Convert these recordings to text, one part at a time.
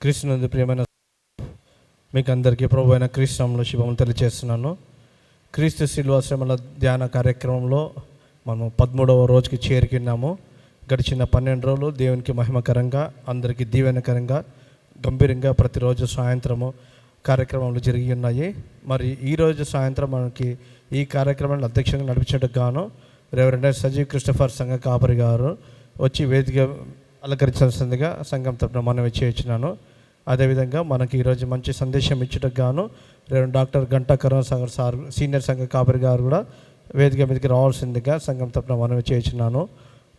క్రీస్తునందు ప్రియమైన మీకు అందరికీ ప్రభు అయిన క్రీస్తు నామములో శుభములు తెలియజేస్తున్నాను. క్రీస్తు శిలువ శ్రమల ధ్యాన కార్యక్రమంలో మనం 13వ రోజుకి చేరుకున్నాము. గడిచిన 12 రోజులు దేవునికి మహిమకరంగా, అందరికీ దీవెనకరంగా, గంభీరంగా ప్రతిరోజు సాయంత్రము కార్యక్రమాలు జరిగి ఉన్నాయి. మరి ఈరోజు సాయంత్రం మనకి ఈ కార్యక్రమాన్ని అధ్యక్షంగా నడిపించడానికి గాను రెవరెండ్ సజీవ్ క్రిస్టఫర్ సంఘ కాపరి గారు వచ్చి వేదిక అలంకరించాల్సిందిగా సంఘం తరపున మనవి చేయించున్నాను. అదేవిధంగా మనకి ఈరోజు మంచి సందేశం ఇచ్చటకు గాను రెవరెండ్ డాక్టర్ గంటా కరుణ సాగర్ సార్ సీనియర్ సంఘ కాపరి గారు కూడా వేదిక మీదకి రావాల్సిందిగా సంఘం తరపున మనవి చేయించున్నాను.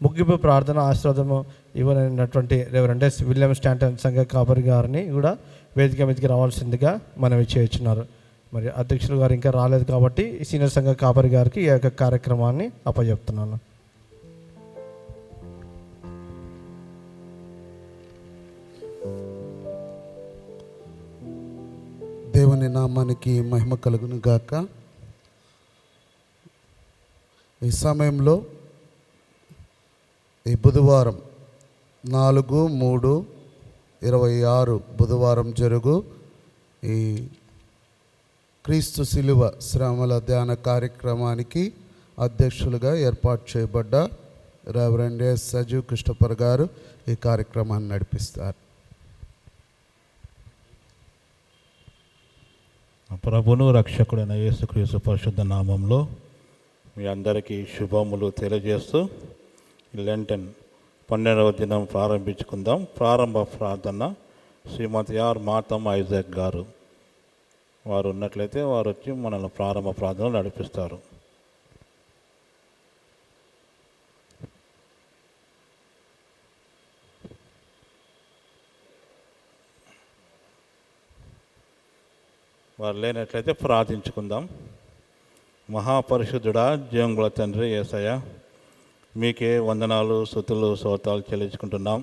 ముగింపు ప్రార్థన ఆశీర్వాదము ఇవ్వనటువంటి రెవరెండ్ విలియం స్టాంటన్ సంఘ కాపరి గారిని కూడా వేదిక మీదకి రావాల్సిందిగా మనవి చేయించున్నారు. మరి అధ్యక్షులు గారు ఇంకా రాలేదు కాబట్టి సీనియర్ సంఘ కాపరి గారికి ఈ యొక్క కార్యక్రమాన్ని అప్పచెప్తున్నాను. దేవుని నామానికి మహిమ కలుగును గాక. ఈ సమయంలో ఈ బుధవారం 4/3/26 బుధవారం జరుగు ఈ క్రీస్తు శిలువ శ్రమల ధ్యాన కార్యక్రమానికి అధ్యక్షులుగా ఏర్పాటు చేయబడ్డ రెవరెండ్ సజీవ్ క్రిస్టఫర్ గారు ఈ కార్యక్రమాన్ని నడిపిస్తారు. ప్రభును రక్షకుడైన యేసుక్రీస్తు పరిశుద్ధ నామంలో మీ అందరికీ శుభములు తెలియజేస్తూ లెంటన్ 12వ దినం ప్రారంభించుకుందాం. ప్రారంభ ప్రార్థన శ్రీమతి ఆర్ మాతమ్మ ఐజాక్ గారు వారు ఉన్నట్లయితే వారు వచ్చి మనల్ని ప్రారంభ ప్రార్థన నడిపిస్తారు. వారు లేనట్లయితే ప్రార్థించుకుందాం. మహాపరిశుద్ధుడా, జీవంగుల తండ్రి యేసయ్య, మీకే వందనాలు, స్తుతులు, స్తోత్రాలు చెల్లించుకుంటున్నాం.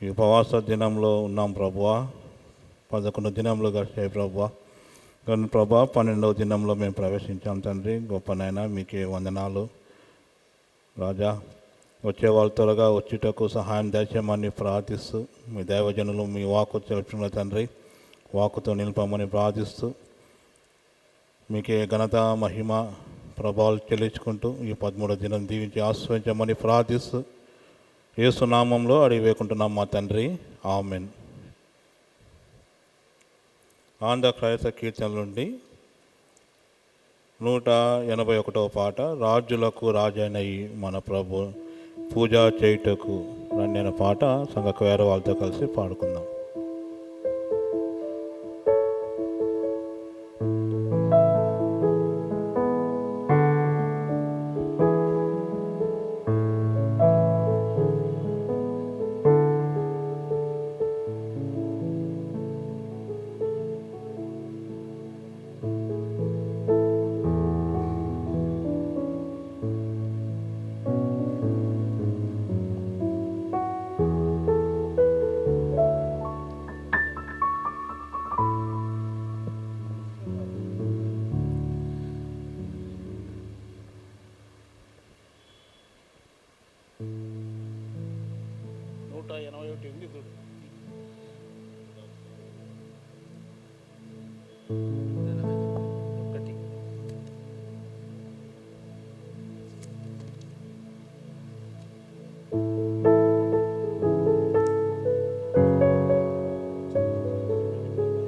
ఈ ఉపవాస దినంలో ఉన్నాం ప్రభువా. 11 దినంలో గడిచాయి ప్రభువా. కానీ ప్రభా 12వ దినంలో మేము ప్రవేశించాం తండ్రి. గొప్పనైనా మీకే వందనాలు రాజా. వచ్చే వాళ్ళు త్వరగా వచ్చుటకు సహాయం దయచేయమని ప్రార్థిస్తూ, మీ దైవజనులు మీ వాక్కు తెలుపుతున్న తండ్రి, వాక్కుతో నిలపమని ప్రార్థిస్తూ, మీకే ఘనత, మహిమ, ప్రభావాలు చెల్లించుకుంటూ ఈ 13వ దినం దీవించి ఆశ్రయించమని ప్రార్థిస్తూ యేసు నామంలో అడిగి వేకుంటున్నాం మా తండ్రి, ఆమెన్. ఆంధ్ర క్రైస్తవ కీర్తనల నుండి 181వ పాట, రాజులకు రాజైన మన ప్రభు పూజ చేయుటకు రండి అనే పాట సంఘ వేరే వాళ్ళతో కలిసి పాడుకుందాం.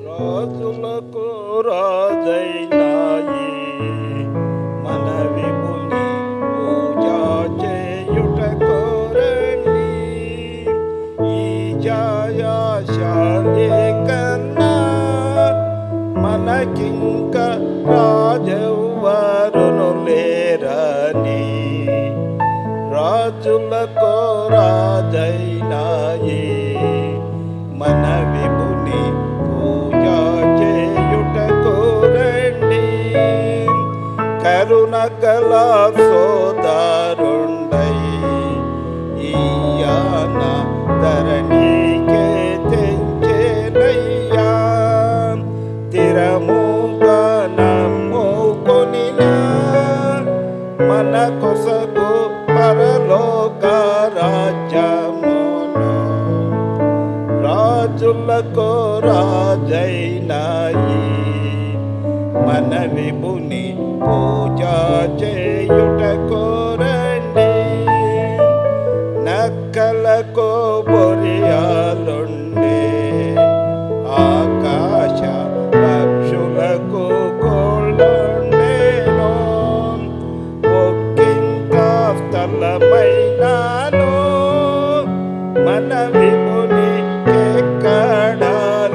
రాజులకు రాజైన మన విభుని పూజ చేయుటకు రండి. ఈ జయశాలి కన్నా మనకింక రాజెవ్వరును లేరని, రాజులకు రాజైన మన విభుని పూజ చేయుటకు రండి. కరుణ గల సోదరుండై ఈయన ధరణికే తెంచెనయ్యా. తిరముగా నమ్ముకొనినా మన కొసగు పరలోక రాజ్యమును రాజ రాజులకు రాజైనాయి మన విభుని పూజ చేయుటకు రండి. నక్కలకు బొరియాలుండే ఆకాశ పక్షులకు కోళ్ళుండేను. ఒక్కింత స్థలమైనాను మన విభుని ఎక్కడ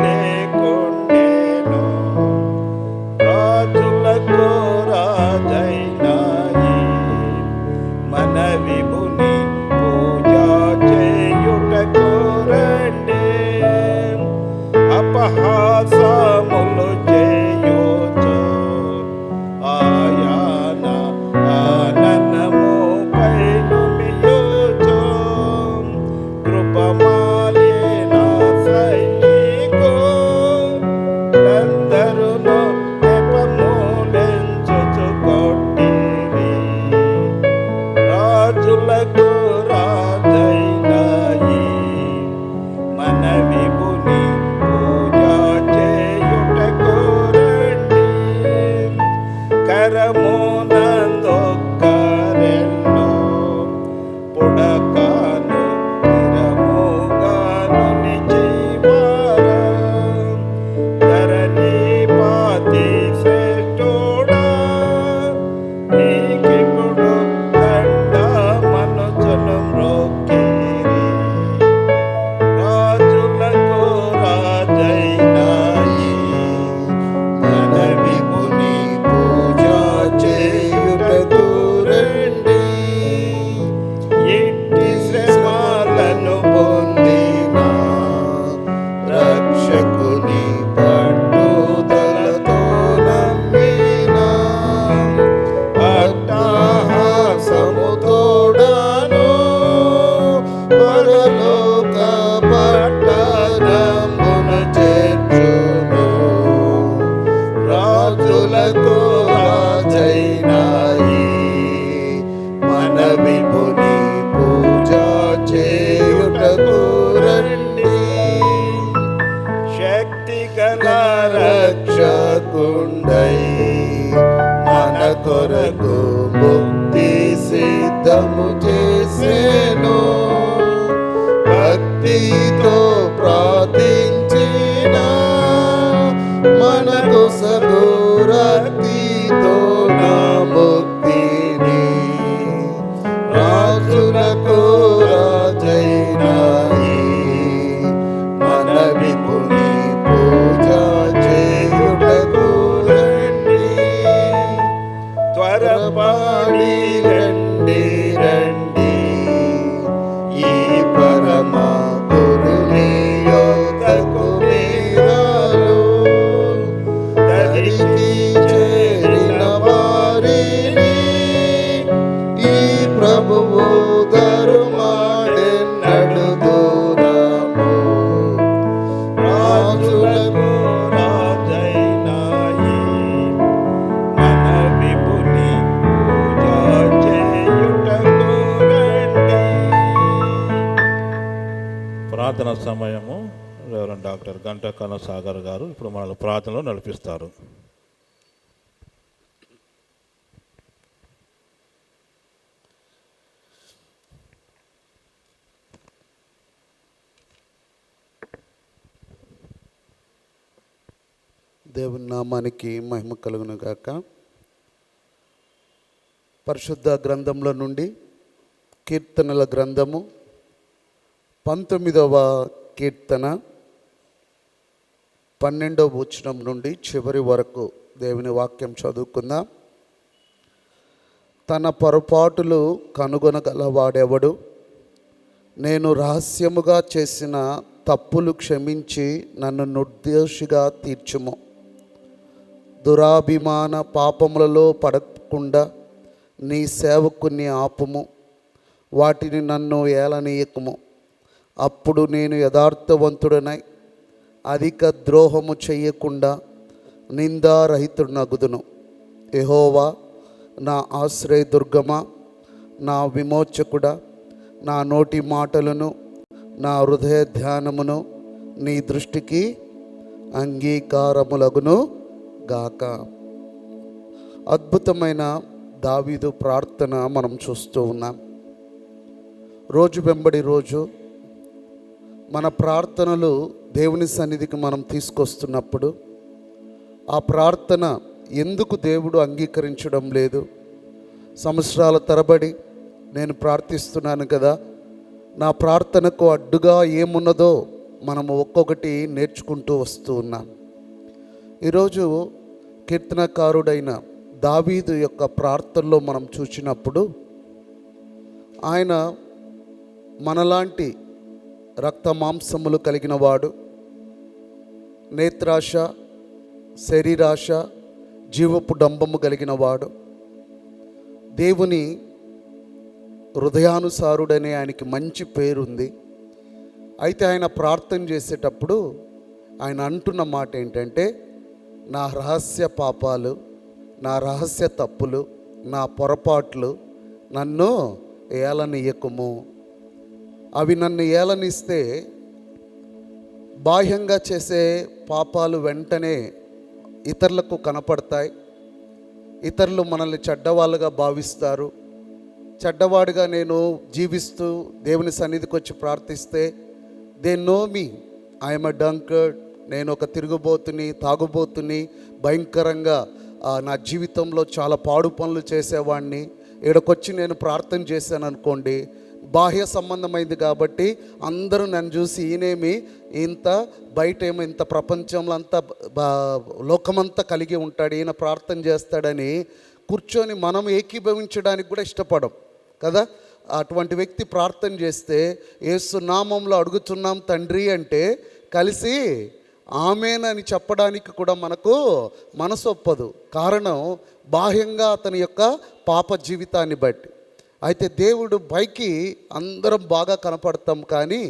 లేకుండేను. రాజులకు రాజైనాయి మన విభుని పూజ చేయుటకు రండి. అపహాసములు చేయుచు ఆయన ఆననము పైనుమియుచు కృపమాలిన సైనికులందరును నెపములెంచుచు కొట్టిరి. రాజులకు రాజైనాయి మన విభుని పూజ చేయుటకు రండి. కరమునందొక్కరెల్లు పుడకాను స్థిరముగాను నిలిచివారా. ధరణీపతి శ్రేష్ఠుడా నీకిప్పుడు దండమనుచను మ్రొక్కిరి. రాజులకు రాజైనాయి మన విభుని పూజ చేయుటకు రండి. ఎట్టి శ్రమలను పొందిన రక్షకుని పట్టుదలతో నమ్మిన అట్టహాసముతోడాను పరలోక పట్టణమును చేర్చును. రాజులకు రాజైనాయి మన విభుని పూజ చేయుటకు రండి. శక్తి గల రక్షకుండై మన కొరకు ముక్తి సిద్ధము చేసేను. భక్తితో ప్రార్థించిన మనకు సదురక్తితో నా ముక్తిని. రాజులకు రాజైనాయి మన విభుని పూజ చేయుటకు రండి. త్వరపడి రండి రండి ఈ పరమ గురుని యోగకు మీరాలు. దరికి చేరిన వారిని ఈ ప్రభువు ధర్మాడెన్నడు దూరము. రాజులకు రాజైనాయి మన విభుని పూజ చేయుటకు రండి. ప్రార్థన సమయము రెవరెండ్ డాక్టర్ గంటకన్న సాగర్ గారు ఇప్పుడు మనల్ని ప్రార్థనలో నడిపిస్తారు. దేవుని నామానికి మహిమ కలుగును గాక. పరిశుద్ధ గ్రంథంలో నుండి కీర్తనల గ్రంథము 19వ కీర్తన 12వ వచనం నుండి చివరి వరకు దేవుని వాక్యం చదువుకుందాం. తన పొరపాటులు కనుగొనగలవాడెవడు? నేను రహస్యముగా చేసిన తప్పులు క్షమించి నన్ను నిర్దోషిగా తీర్చుము. దురాభిమాన పాపములలో పడకుండా నీ సేవకుని ఆపుము. వాటిని నన్ను ఏలనీయకుము. అప్పుడు నేను యథార్థవంతుడనై అధిక ద్రోహము చెయ్యకుండా నిందారహితుడనగుదును. యెహోవా నా ఆశ్రయదుర్గమా, నా విమోచకుడా, నా నోటి మాటలను నా హృదయ ధ్యానమును నీ దృష్టికి అంగీకారములగును గాక. అద్భుతమైన దావీదు ప్రార్థన మనం చూస్తూ ఉన్నాం. రోజు వెంబడి రోజు మన ప్రార్థనలు దేవుని సన్నిధికి మనం తీసుకొస్తున్నప్పుడు ఆ ప్రార్థన ఎందుకు దేవుడు అంగీకరించడం లేదు? సంవత్సరాల తరబడి నేను ప్రార్థిస్తున్నాను కదా, నా ప్రార్థనకు అడ్డుగా ఏమున్నదో మనము ఒక్కొక్కటి నేర్చుకుంటూ వస్తూ ఉన్నాం. ఈరోజు కీర్తనకారుడైన దావీదు యొక్క ప్రార్థనలో మనం చూసినప్పుడు ఆయన మనలాంటి రక్త మాంసములు కలిగిన వాడు, నేత్రాశ, శరీరాశ, జీవపు డంబము కలిగిన వాడు, దేవుని హృదయానుసారుడనే ఆయనకి మంచి పేరుంది. అయితే ఆయన ప్రార్థన చేసేటప్పుడు ఆయన అంటున్న మాట ఏంటంటే, నా రహస్య పాపాలు, నా రహస్య తప్పులు, నా పొరపాట్లు నన్ను ఏలనియ్యకుము. అవి నన్ను ఏలనిస్తే బాహ్యంగా చేసే పాపాలు వెంటనే ఇతరులకు కనపడతాయి. ఇతరులు మనల్ని చెడ్డవాళ్ళుగా భావిస్తారు. చెడ్డవాడిగా నేను జీవిస్తూ దేవుని సన్నిధికి వచ్చి ప్రార్థిస్తే, they know me, I'm a drunkard, నేను ఒక తిరుగుబోతుని, తాగుబోతుని, భయంకరంగా నా జీవితంలో చాలా పాడు పనులు చేసేవాడిని. ఇక్కడికొచ్చి నేను ప్రార్థన చేశాను అనుకోండి, బాహ్య సంబంధమైంది కాబట్టి అందరూ నన్ను చూసి ఈయనేమి ఇంత బయట ఏమో ఇంత ప్రపంచంలో అంతా లోకమంతా కలిగి ఉంటాడు, ఈయన ప్రార్థన చేస్తాడని కూర్చొని మనం ఏకీభవించడానికి కూడా ఇష్టపడం కదా. అటువంటి వ్యక్తి ప్రార్థన చేస్తే, యేసు నామంలో అడుగుతున్నాం తండ్రి అంటే కలిసి ఆమేనని చెప్పడానికి కూడా మనకు మనసు ఒప్పదు. కారణం బాహ్యంగా అతని యొక్క పాప జీవితాన్ని బట్టి. అయితే దేవుడు పైకి అందరం బాగా కనపడతాం, కానీ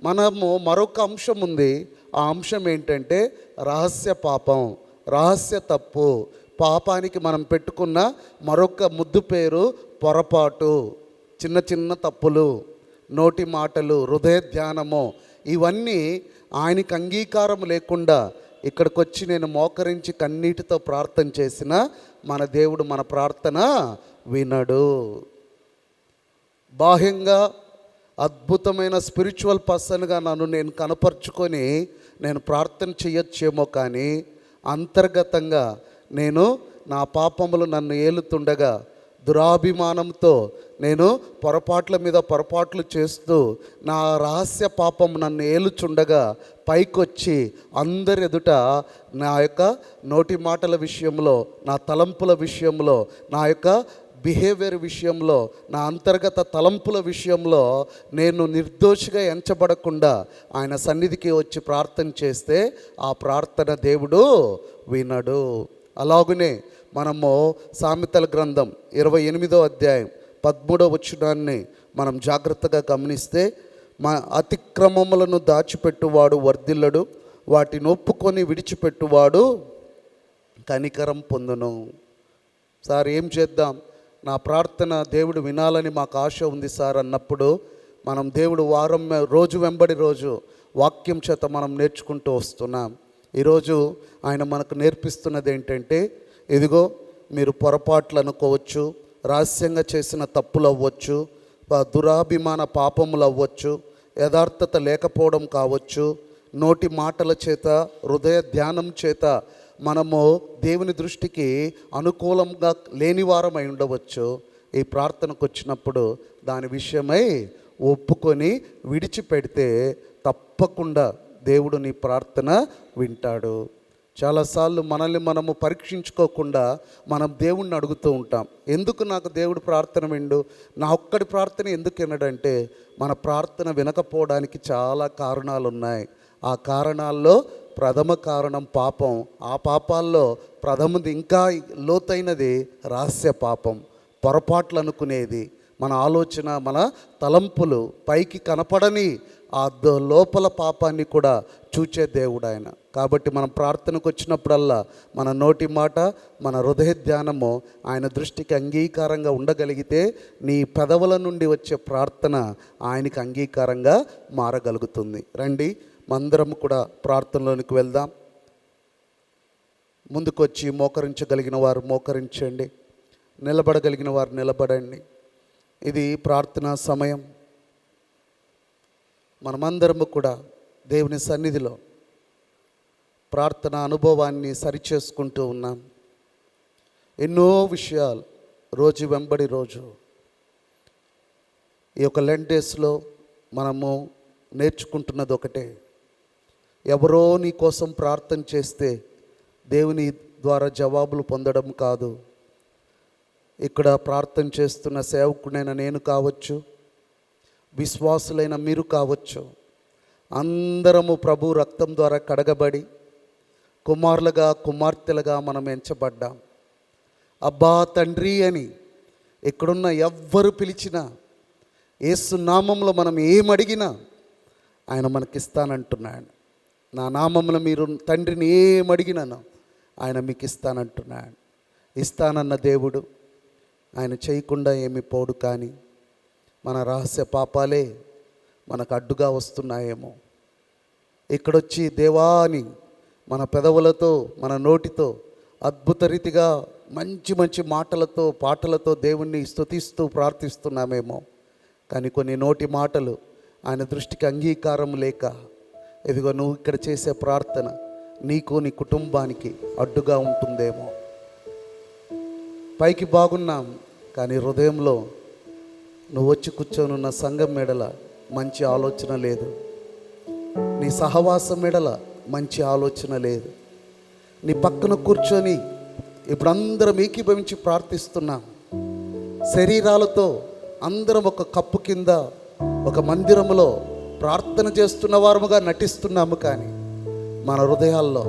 మనము మరొక అంశం ఉంది. ఆ అంశం ఏంటంటే రహస్య పాపం, రహస్య తప్పు. పాపానికి మనం పెట్టుకున్న మరొక ముద్దు పేరు పొరపాటు, చిన్న చిన్న తప్పులు, నోటి మాటలు, హృదయ ధ్యానము. ఇవన్నీ ఆయనకి అంగీకారం లేకుండా ఇక్కడికి వచ్చి నేను మోకరించి కన్నీటితో ప్రార్థన చేసిన మన దేవుడు మన ప్రార్థన వినడు. బాహ్యంగా అద్భుతమైన స్పిరిచువల్ పర్సన్గా నన్ను నేను కనపరుచుకొని నేను ప్రార్థన చేయొచ్చేమో, కానీ అంతర్గతంగా నేను నా పాపములు నన్ను ఏలుతుండగా దురాభిమానంతో నేను పొరపాట్ల మీద పొరపాట్లు చేస్తూ నా రహస్య పాపం నన్ను ఏలుచుండగా పైకొచ్చి అందరి ఎదుట నా యొక్క నోటి మాటల విషయంలో, నా తలంపుల విషయంలో, నా యొక్క బిహేవియర్ విషయంలో, నా అంతర్గత తలంపుల విషయంలో నేను నిర్దోషిగా ఎంచబడకుండా ఆయన సన్నిధికి వచ్చి ప్రార్థన చేస్తే ఆ ప్రార్థన దేవుడు వినడు. అలాగునే మనము సామెతల గ్రంథం 28వ అధ్యాయం 13వ వచనాన్ని మనం జాగ్రత్తగా గమనిస్తే, మా అతిక్రమములను దాచిపెట్టువాడు వర్ధిల్లడు, వాటిని ఒప్పుకొని విడిచిపెట్టువాడు కనికరం పొందును. సార్ ఏం చేద్దాం, నా ప్రార్థన దేవుడు వినాలని మాకు ఆశ ఉంది సార్ అన్నప్పుడు మనం దేవుడు రోజు వెంబడి రోజు వాక్యం చేత మనం నేర్చుకుంటూ వస్తున్నాం. ఈరోజు ఆయన మనకు నేర్పిస్తున్నది ఏంటంటే, ఇదిగో మీరు పొరపాట్లు అనుకోవచ్చు, రహస్యంగా చేసిన తప్పులు అవ్వచ్చు, దురాభిమాన పాపములు అవ్వచ్చు, యథార్థత లేకపోవడం కావచ్చు, నోటి మాటల చేత, హృదయ ధ్యానం చేత మనము దేవుని దృష్టికి అనుకూలంగా లేని వారమై ఉండవచ్చు. ఈ ప్రార్థనకు వచ్చినప్పుడు దాని విషయమై ఒప్పుకొని విడిచిపెడితే తప్పకుండా దేవుడు నీ ప్రార్థన వింటాడు. చాలాసార్లు మనల్ని మనము పరీక్షించుకోకుండా మనం దేవుణ్ణి అడుగుతూ ఉంటాం, ఎందుకు నాకు దేవుడు ప్రార్థన విండు, నా ఒక్కడి ప్రార్థన ఎందుకు వినడంటే, మన ప్రార్థన వినకపోవడానికి చాలా కారణాలు ఉన్నాయి. ఆ కారణాల్లో ప్రథమ కారణం పాపం. ఆ పాపాల్లో ప్రథమది ఇంకా లోతైనది రహస్య పాపం, పొరపాట్లు అనుకునేది, మన ఆలోచన, మన తలంపులు పైకి కనపడని ఆ లోపల పాపాన్ని కూడా చూచే దేవుడు ఆయన. కాబట్టి మనం ప్రార్థనకు వచ్చినప్పుడల్లా మన నోటి మాట, మన హృదయ ధ్యానము ఆయన దృష్టికి అంగీకారంగా ఉండగలిగితే నీ పెదవుల నుండి వచ్చే ప్రార్థన ఆయనకి అంగీకారంగా మారగలుగుతుంది. రండి మందరం కూడా ప్రార్థనలోనికి వెళ్దాం. ముందుకొచ్చి మోకరించగలిగిన వారు మోకరించండి, నిలబడగలిగిన వారు నిలబడండి. ఇది ప్రార్థనా సమయం. మనమందరము కూడా దేవుని సన్నిధిలో ప్రార్థనా అనుభవాన్ని సరిచేసుకుంటూ ఉన్నాం. ఎన్నో విషయాలు రోజు వెంబడి రోజు ఈ యొక్క లెంట్ డేస్లో మనము నేర్చుకుంటున్నది ఒకటే, ఎవరో నీ కోసం ప్రార్థన చేస్తే దేవుని ద్వారా జవాబులు పొందడం కాదు. ఇక్కడ ప్రార్థన చేస్తున్న సేవకుడైన నేను కావచ్చు, విశ్వాసులైన మీరు కావచ్చు, అందరము ప్రభు రక్తం ద్వారా కడగబడి కుమారులుగా కుమార్తెలుగా మనం ఎంచబడ్డాం. అబ్బా తండ్రి అని ఇక్కడున్న ఎవ్వరు పిలిచినా, యేసు నామంలో మనం ఏమడిగినా ఆయన మనకిస్తానంటున్నాడు. నా నామంలో మీరు తండ్రిని ఏమడిగినాను ఆయన మీకు ఇస్తానంటున్నాడు. ఇస్తానన్న దేవుడు ఆయన చేయకుండా ఏమి పోడు. కానీ మన రహస్య పాపాలే మనకు అడ్డుగా వస్తున్నాయేమో. ఇక్కడొచ్చి దేవా అని మన పెదవులతో మన నోటితో అద్భుత రీతిగా మంచి మంచి మాటలతో పాటలతో దేవుణ్ణి స్తుతిస్తూ ప్రార్థిస్తున్నామేమో. కానీ కొన్ని నోటి మాటలు ఆయన దృష్టికి అంగీకారం లేక, ఇదిగో నువ్వు ఇక్కడ చేసే ప్రార్థన నీకు నీ కుటుంబానికి అడ్డుగా ఉంటుందేమో. పైకి బాగున్నాం, కానీ హృదయంలో నువ్వు వచ్చి కూర్చొనున్న సంఘం మెడల మంచి ఆలోచన లేదు, నీ సహవాసం మెడల మంచి ఆలోచన లేదు. నీ పక్కన కూర్చొని ఇప్పుడు అందరం ఏకీభవించి ప్రార్థిస్తున్నాం. శరీరాలతో అందరం ఒక కప్పు కింద ఒక మందిరములో ప్రార్థన చేస్తున్న వారముగా నటిస్తున్నాము. కానీ మన హృదయాల్లో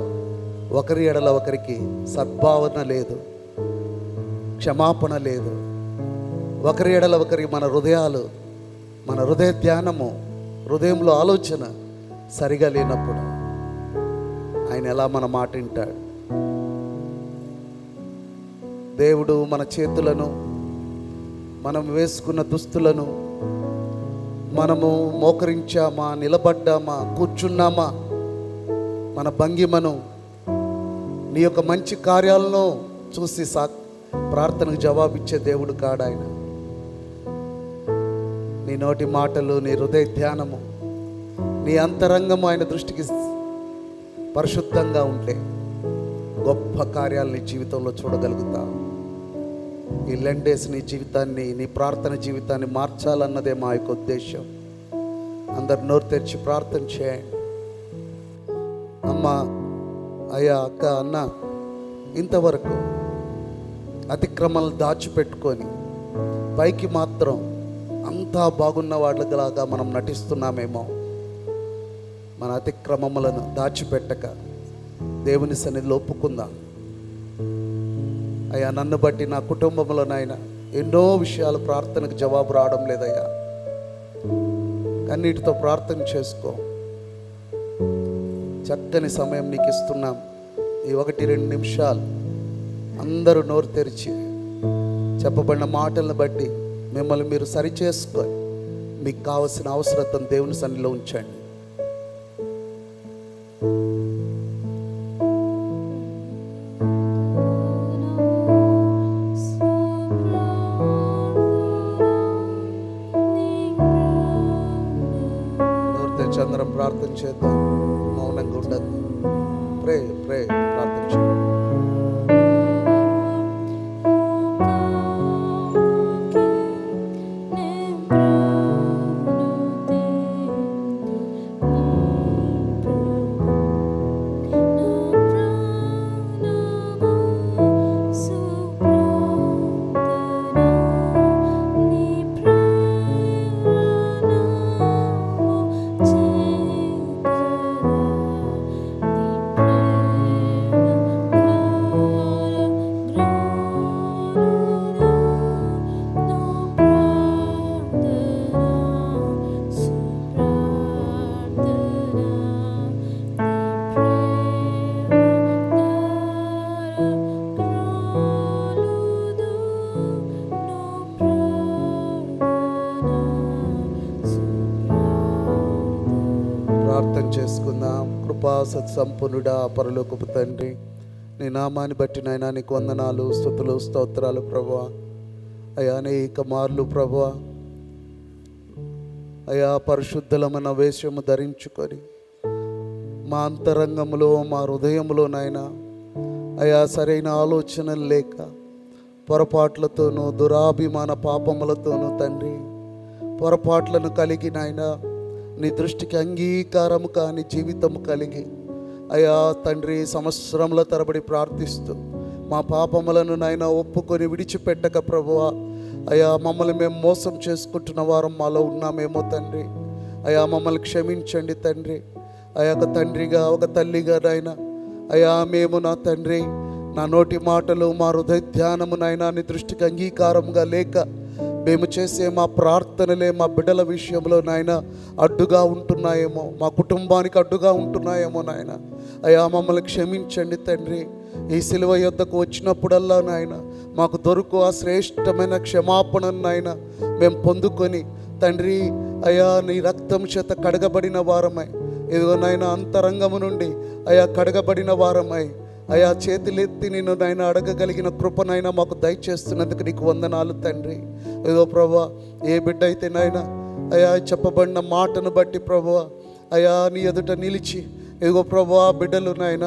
ఒకరి ఎడల ఒకరికి సద్భావన లేదు, క్షమాపణ లేదు. ఒకరి ఎడల ఒకరి మన హృదయాలు, మన హృదయ ధ్యానము, హృదయంలో ఆలోచన సరిగా లేనప్పుడు ఆయన ఎలా మన మాట వింటాడు? దేవుడు మన చేతులను, మనం వేసుకున్న దుస్తులను, మనము మోకరించామా, నిలబడ్డామా, కూర్చున్నామా, మన భంగిమను, నీ యొక్క మంచి కార్యాలను చూసి ప్రార్థనకు జవాబిచ్చే దేవుడు కాడు ఆయన. నీ నోటి మాటలు, నీ హృదయ ధ్యానము, నీ అంతరంగము ఆయన దృష్టికి పరిశుద్ధంగా ఉంటే గొప్ప కార్యాలు నీ జీవితంలో చూడగలుగుతావు. ఈ లెండేస్ నీ జీవితాన్ని, నీ ప్రార్థన జీవితాన్ని మార్చాలన్నదే మా యొక్క ఉద్దేశం. అందరు నోరు తెరిచి ప్రార్థన చేయండి. అమ్మ, అయ్యా, అక్క, అన్న, ఇంతవరకు అతిక్రమాలు దాచిపెట్టుకొని పైకి మాత్రం అంతా బాగున్న వాళ్ళలాగా మనం నటిస్తున్నామేమో. మన అతిక్రమములను దాచిపెట్టక దేవుని సన్నిధిలో ఒప్పుకుందాం. అయ్యా, నన్ను బట్టి నా కుటుంబంలో నాయన ఎన్నో విషయాలు ప్రార్థనకు జవాబు రావడం లేదయ్యా. కన్నీటితో ప్రార్థన చేసుకో. చక్కని సమయం నీకు ఇస్తున్నాం. ఈ 1-2 నిమిషాలు అందరూ నోరు తెరిచి చెప్పబడిన మాటలను బట్టి మిమ్మల్ని మీరు సరిచేసుకొని మీకు కావలసిన అవసరతను దేవుని సన్నిధిలో ఉంచండి. అందరం ప్రార్థన చేద్దాం. మౌనంగా ఉండదు. ప్రే ప్రార్థన చేద్దాం. గొప్ప సత్సంపన్నుడా పరలోకపు తండ్రి, నీ నామాన్ని బట్టి నాయనా నీకు వందనాలు, స్తుతులు, స్తోత్రాలు ప్రభువా. అయా అనేక మార్లు ప్రభువా అయా పరిశుద్ధలమైన వేషము ధరించుకొని మా అంతరంగంలో మా హృదయంలో నాయనా అయా సరైన ఆలోచనలు లేక పొరపాట్లతోనూ దురాభిమాన పాపములతోనూ తండ్రి పొరపాట్లను కలిగి నాయనా నీ దృష్టికి అంగీకారము కాని జీవితము కలిగి అయా తండ్రి సంవత్సరముల తరబడి ప్రార్థిస్తూ మా పాపములను నాయన ఒప్పుకొని విడిచిపెట్టక ప్రభువా అయా మమ్మల్ని మేము మోసం చేసుకుంటున్న వారం మాలో ఉన్నామేమో తండ్రి. అయా మమ్మల్ని క్షమించండి తండ్రి. అయా ఒక తండ్రిగా ఒక తల్లిగా నాయన అయా మేము నా తండ్రి నా నోటి మాటలు మా హృదయ ధ్యానము నాయన నీ దృష్టికి అంగీకారంగా లేక మేము చేసే మా ప్రార్థనలే మా బిడ్డల విషయంలో నాయన అడ్డుగా ఉంటున్నాయేమో, మా కుటుంబానికి అడ్డుగా ఉంటున్నాయేమో నాయన. అయా మమ్మల్ని క్షమించండి తండ్రి. ఈ సిలువ యొద్దకు వచ్చినప్పుడల్లా నాయన మాకు దొరుకు ఆ శ్రేష్టమైన క్షమాపణను నాయన మేము పొందుకొని తండ్రి అయా నీ రక్తం చేత కడగబడిన వారమై ఇదిగో నాయన అంతరంగము నుండి అయా కడగబడిన వారమై అయా చేతులెత్తి నిన్ను నాయన అడగగలిగిన కృపనైనా మాకు దయచేస్తున్నందుకు నీకు వందనాలు తండ్రి. ఏదో ప్రభా ఏ బిడ్డ అయితే నాయన అయా చెప్పబడిన మాటను బట్టి ప్రభువా అయా నీ ఎదుట నిలిచి ఇదిగో ప్రభువా బిడ్డలు నాయన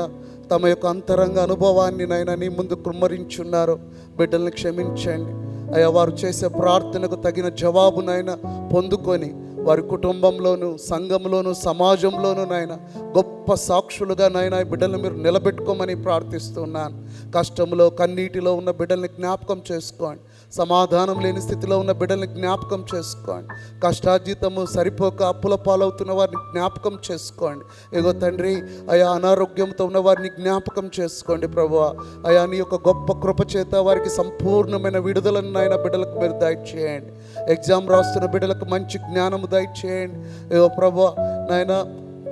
తమ యొక్క అంతరంగ అనుభవాన్ని నాయన నీ ముందు కుమ్మరించున్నారు. బిడ్డల్ని క్షమించండి అయా. వారు చేసే ప్రార్థనకు తగిన జవాబు నాయన పొందుకొని వారి కుటుంబంలోను సంఘంలోను సమాజంలోను నాయన గొప్ప సాక్షులుగా నాయన బిడ్డలను మీరు నిలబెట్టుకోమని ప్రార్థిస్తున్నాను. కష్టంలో కన్నీటిలో ఉన్న బిడ్డల్ని జ్ఞాపకం చేసుకోండి. సమాధానం లేని స్థితిలో ఉన్న బిడ్డల్ని జ్ఞాపకం చేసుకోండి. కష్టార్జితము సరిపోక అప్పుల పాలవుతున్న వారిని జ్ఞాపకం చేసుకోండి. ఇగో తండ్రి అయా అనారోగ్యంతో ఉన్న వారిని జ్ఞాపకం చేసుకోండి ప్రభువా. అయా నీ యొక్క గొప్ప కృప చేత వారికి సంపూర్ణమైన విడుదలను నాయన బిడ్డలకు మీరు దయచేయండి. ఎగ్జామ్ రాస్తున్న బిడ్డలకు మంచి జ్ఞానము దయచేయండి. ఇగో ప్రభువా నాయన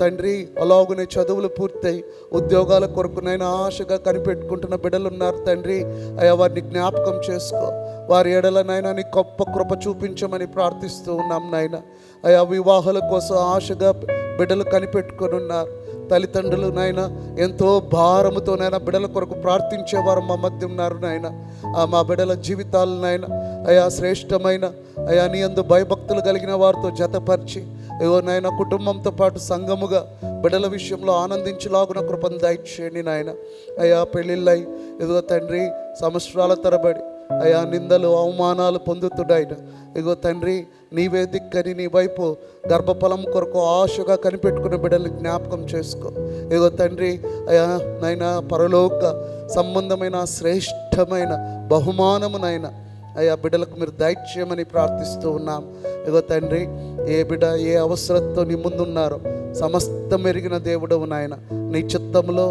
తండ్రి అలాగునే చదువులు పూర్తయి ఉద్యోగాల కొరకు నైనా ఆశగా కనిపెట్టుకుంటున్న బిడ్డలు ఉన్నారు తండ్రి. అయా వారిని జ్ఞాపకం చేసుకో. వారి ఎడలనైనా నీ గొప్ప కృప చూపించమని ప్రార్థిస్తూ ఉన్నాం నాయన. అయా వివాహాల కోసం ఆశగా బిడ్డలు కనిపెట్టుకొని ఉన్నారు. తల్లిదండ్రులు నాయన ఎంతో భారముతో నాయన బిడ్డల కొరకు ప్రార్థించేవారు మా మధ్య ఉన్నారు నాయన. మా బిడ్డల జీవితాలు నాయన అయా శ్రేష్టమైన అయా నీ యందు భయభక్తులు కలిగిన వారితో జతపరిచి ఏవో నాయన కుటుంబంతో పాటు సంఘముగా బిడ్డల విషయంలో ఆనందించలాగున కృపను దయచేయండి నాయన. అయా పెళ్ళిళ్ళై ఇదిగో తండ్రి సంవత్సరాల తరబడి అయా నిందలు అవమానాలు పొందుతున్నాయన. ఇగో తండ్రి నీవే దిక్కని నీ వైపు గర్భఫలం కొరకు ఆశగా కనిపెట్టుకున్న బిడ్డల్ని జ్ఞాపకం చేసుకో. ఇగో తండ్రి అయా నైనా పరలోక సంబంధమైన శ్రేష్టమైన బహుమానమునైనా అయా బిడ్డలకు మీరు దయచేయమని ప్రార్థిస్తూ ఉన్నాం. ఇగో తండ్రి ఏ బిడ్డ ఏ అవసరంతో నీ ముందున్నారో సమస్తం ఎరిగిన దేవుడవు నాయన. నీ చిత్తంలో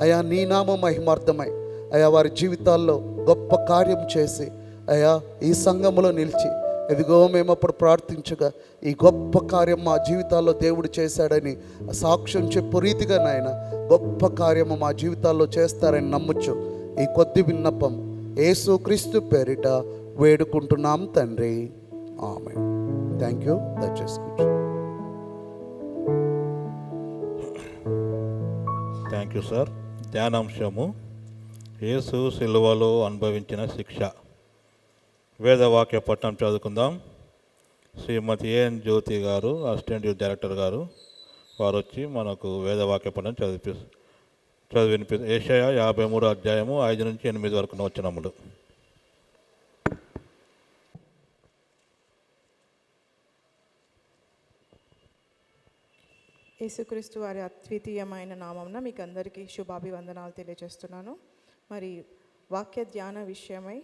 అయా నీ నామం మహిమార్థమై అయా వారి జీవితాల్లో గొప్ప కార్యం చేసి అయా ఈ సంఘములో నిలిచి ఎదిగో మేము అప్పుడు ప్రార్థించగా ఈ గొప్ప కార్యం మా జీవితాల్లో దేవుడు చేశాడని సాక్ష్యం చెప్పు రీతిగా నాయన గొప్ప కార్యము మా జీవితాల్లో చేస్తారని నమ్ముచ్చు. ఈ కొద్ది విన్నపం యేసు క్రీస్తు పేరిట వేడుకుంటున్నాం తండ్రి. ఆమేన్. Thank you. దయచేసి థ్యాంక్ యూ సార్. ధ్యానాంశము యేసు సిలువలో అనుభవించిన శిక్ష. వేదవాక్య పట్టణం చదువుకుందాం. శ్రీమతి ఏఎన్ జ్యోతి గారు అసిస్టెంట్ డైరెక్టర్ గారు వారు వచ్చి మనకు వేదవాక్య పట్టణం చదివినిపి యెషయా 53 అధ్యాయము 5 నుంచి 8 వరకు వచనములు. యేసుక్రీస్తు వారి అద్వితీయమైన నామంన మీకు అందరికీ శుభాభివందనాలు తెలియజేస్తున్నాను. మరి వాక్య ధ్యాన విషయమై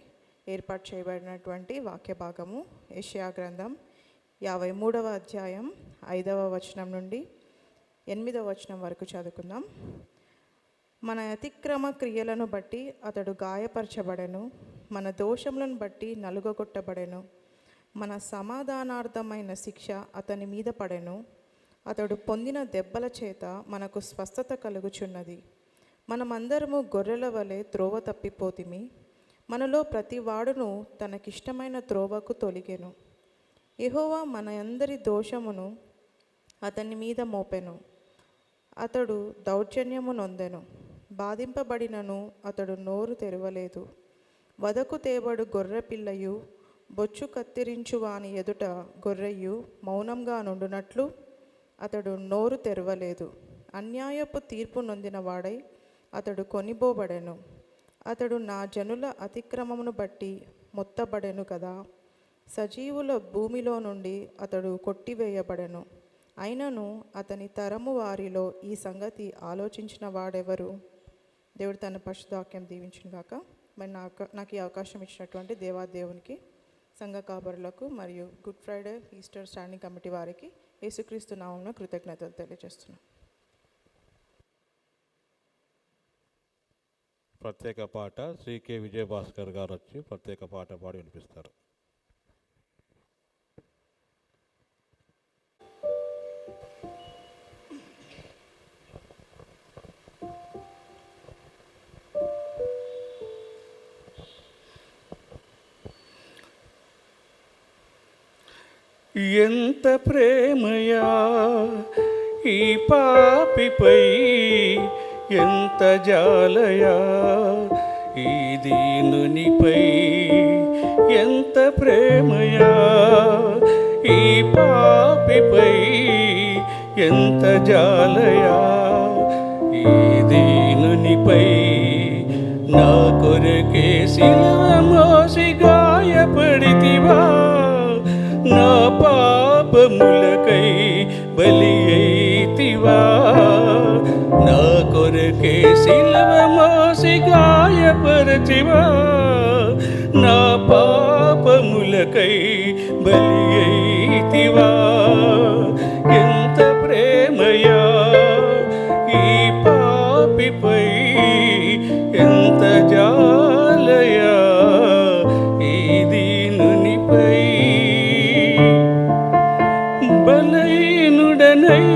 ఏర్పాటు చేయబడినటువంటి వాక్య భాగము యెషయా గ్రంథం 53వ అధ్యాయం 5వ వచనం నుండి 8వ వచనం వరకు చదువుకుందాం. మన అతిక్రమ క్రియలను బట్టి అతడు గాయపరచబడెను, మన దోషములను బట్టి నలుగగొట్టబడెను. మన సమాధానార్థమైన శిక్ష అతని మీద పడెను, అతడు పొందిన దెబ్బల చేత మనకు స్వస్థత కలుగుచున్నది. మనమందరము గొర్రెల వలె త్రోవ తప్పిపోతిమి, మనలో ప్రతి వాడును తనకిష్టమైన త్రోవకు తొలిగెను. యెహోవా మన అందరి దోషమును అతని మీద మోపెను, అతడు దౌర్జన్యము నొందెను, బాధింపబడినను అతడు నోరు తెరవలేదు. వదకు తేబడు గొర్రె పిల్లయు బొచ్చు కత్తిరించు వాని ఎదుట గొర్రెయు మౌనంగా నుండునట్లు అతడు నోరు తెరవలేదు. అన్యాయపు తీర్పు నొందిన వాడై అతడు కొనిపోబడెను. అతడు నా జనుల అతిక్రమమును బట్టి మొత్తబడెను కదా. సజీవుల భూమిలో నుండి అతడు కొట్టివేయబడెను. అయినను అతని తరము వారిలో ఈ సంగతి ఆలోచించిన వాడెవరు? దేవుడు తన పరిశుద్ధావాక్యం దీవించును గాక. మరి నాకు ఈ అవకాశం ఇచ్చినటువంటి దేవాదేవునికి, సంఘ కాపరులకు మరియు good Friday Easter standing committee వారికి యేసుక్రీస్తు నామమున కృతజ్ఞతలు తెలియజేస్తున్నాను. ప్రత్యేక పాట శ్రీ కె విజయభాస్కర్ గారు వచ్చి ప్రత్యేక పాట పాడి వినిపిస్తారు. ఎంత ప్రేమయా ఈ పాపిపై, ఎంత జాలయా ఈ దీనునిపై. ఎంత ప్రేమయా ఈ పాపిపై, ఎంత జాలయా ఈ దీనునిపై. నా కొరకే సిలువ మోసి గాయపడితివా, నా పాపములకై బలి అయితివా. నా కొరకే సిలువ మోసి గాయపరచివా, నా పాపములకై బలి అయితివా. ఎంత ప్రేమయా ఈ పాపిపై, ఎంత జాలయా ఈ దీనునిపై. బలహీనుడనై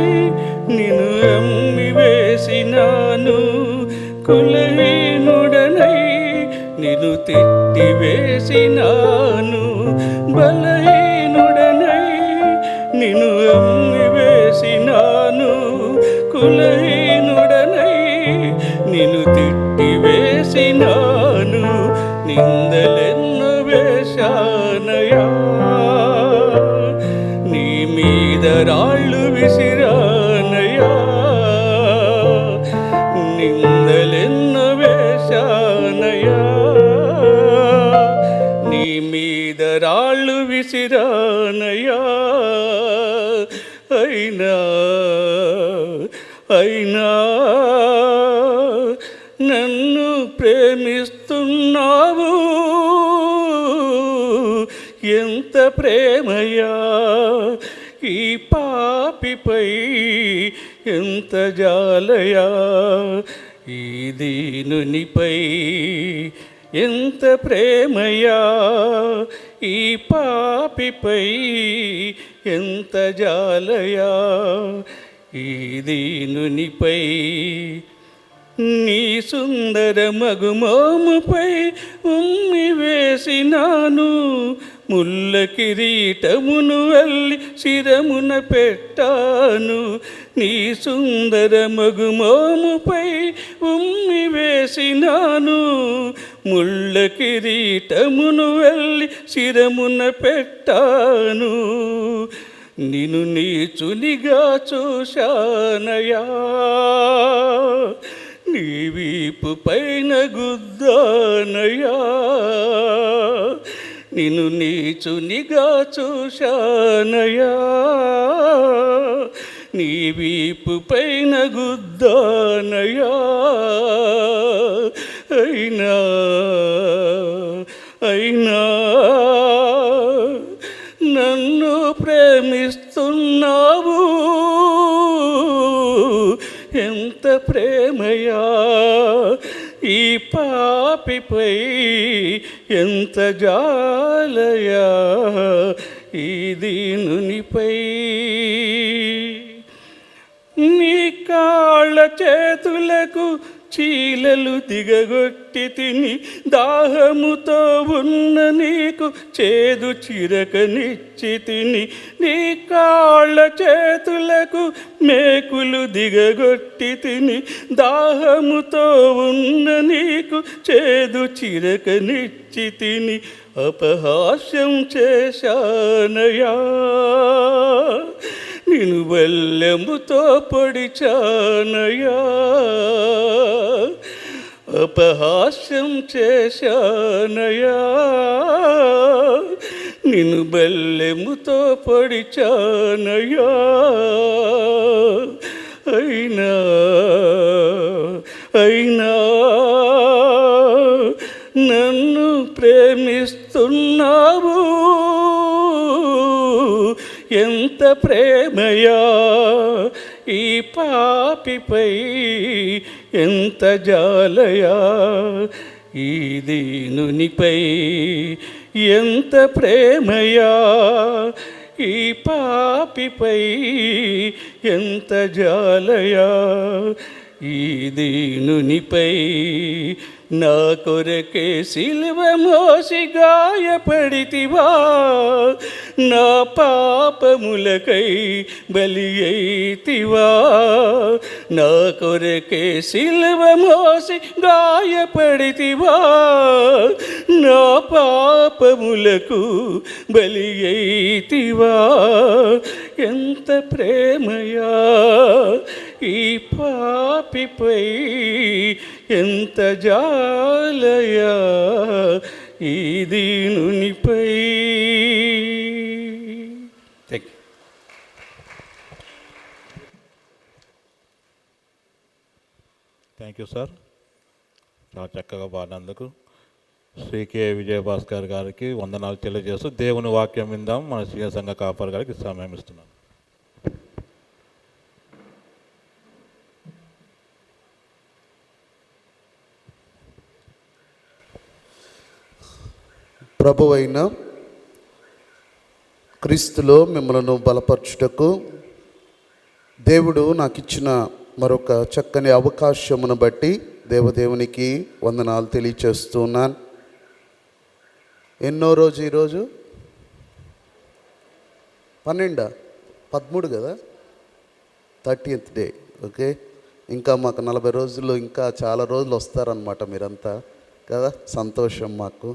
నిన్ను అమ్మి వేసినాను, కులహీనుడనై నిన్ను తిట్టి వేసినాను. బలహీనుడనై నిన్ను అమ్మి వేసినాను, కులహీనుడనై నిన్ను తిట్టి వేసినాను. నిందలెన్నో వేశానయా, నీ మీద రాళ్ళు విసిరానయా. నిందలెన్నో వేశానయా, నీ మీద రాళ్ళు విసిరానయా. అయినా నన్ను ప్రేమిస్తున్నావు. ఎంత ప్రేమయా ఈ పాపిపై, ఎంత జాలయా ఈ దీనునిపై. ఎంత ప్రేమయా ఈ పాపిపై, ఎంత జాలయా ఈ దీనునిపై. నీ సుందర మగుమోముపై ఉమ్మి వేసినాను, ముల్ల కిరీటమును అల్లి శిరమున పెట్టాను. నీ సుందర మగుమోముపై ఉమ్మి వేసినాను, ముల్ల కిరీటమును అల్లి శిరమున పెట్టాను. నిన్ను నీచునిగా చూశానయా, నీ వీపు పైన గుద్దానయా. నిన్ను నీచునిగా చూశానయా, నీ వీపు పైన గుద్దానయా. అయినా నన్ను ప్రేమిస్తున్నావు. ఎంత ప్రేమయా ఈ పాపిపై, ఎంత జాలయా ఈ దీనునిపై. నీ కాళ్ళ చేతులకు చీలలు దిగగొట్టి తిని దాహముతో ఉన్న నీకు చేదు చిరకనిచ్చి తిని నీ కాళ్ళ చేతులకు మేకులు దిగగొట్టి తిని దాహముతో ఉన్న నీకు చేదు చిరకనిచ్చి తిని అపహాస్యం చేశానయా నిన్ను బెల్లెముతో పొడిచానయా అపహాస్యం చేశానయా నిన్ను బెల్లెముతో పొడిచానయా అయినా అయినా నన్ను ప్రేమిస్తున్నావు ఎంత ప్రేమయా ఈ పాపిపై ఎంత జాలయా ఈ దీనునిపై ఎంత ప్రేమయా ఈ పాపిపై ఎంత జాలయా ఈ దీనునిపై నా కొరకే సిలువ మోసి గాయపడితివా నా పాపములకై బలి అయితివా నా కొరకే సిలువ మోసి గాయపడితివా నా పాపములకు బలి అయితివా ఎంత ప్రేమయా ఈ పాపిపై ఎంత జాలయా ఈ దీనునిపై. థ్యాంక్ యూ సార్, చాలా చక్కగా పాడినందుకు. శ్రీ కె విజయభాస్కర్ గారికి వందనాలు తెలియజేస్తూ దేవుని వాక్యం విందాం. మన శ్రీ సంఘ కాపర్ గారికి సమయం ఇస్తున్నాం. ప్రభువైన క్రీస్తులో మిమ్మల్ని బలపరచుటకు దేవుడు నాకు ఇచ్చిన మరొక చక్కని అవకాశమును బట్టి దేవదేవునికి వందనాలు తెలియచేస్తున్నాను. ఎన్నో రోజు ఈరోజు 13 కదా, 30th డే. ఓకే, ఇంకా మాకు 40 రోజుల్లో ఇంకా చాలా రోజులు వస్తారనమాట మీరంతా కదా, సంతోషం మాకు.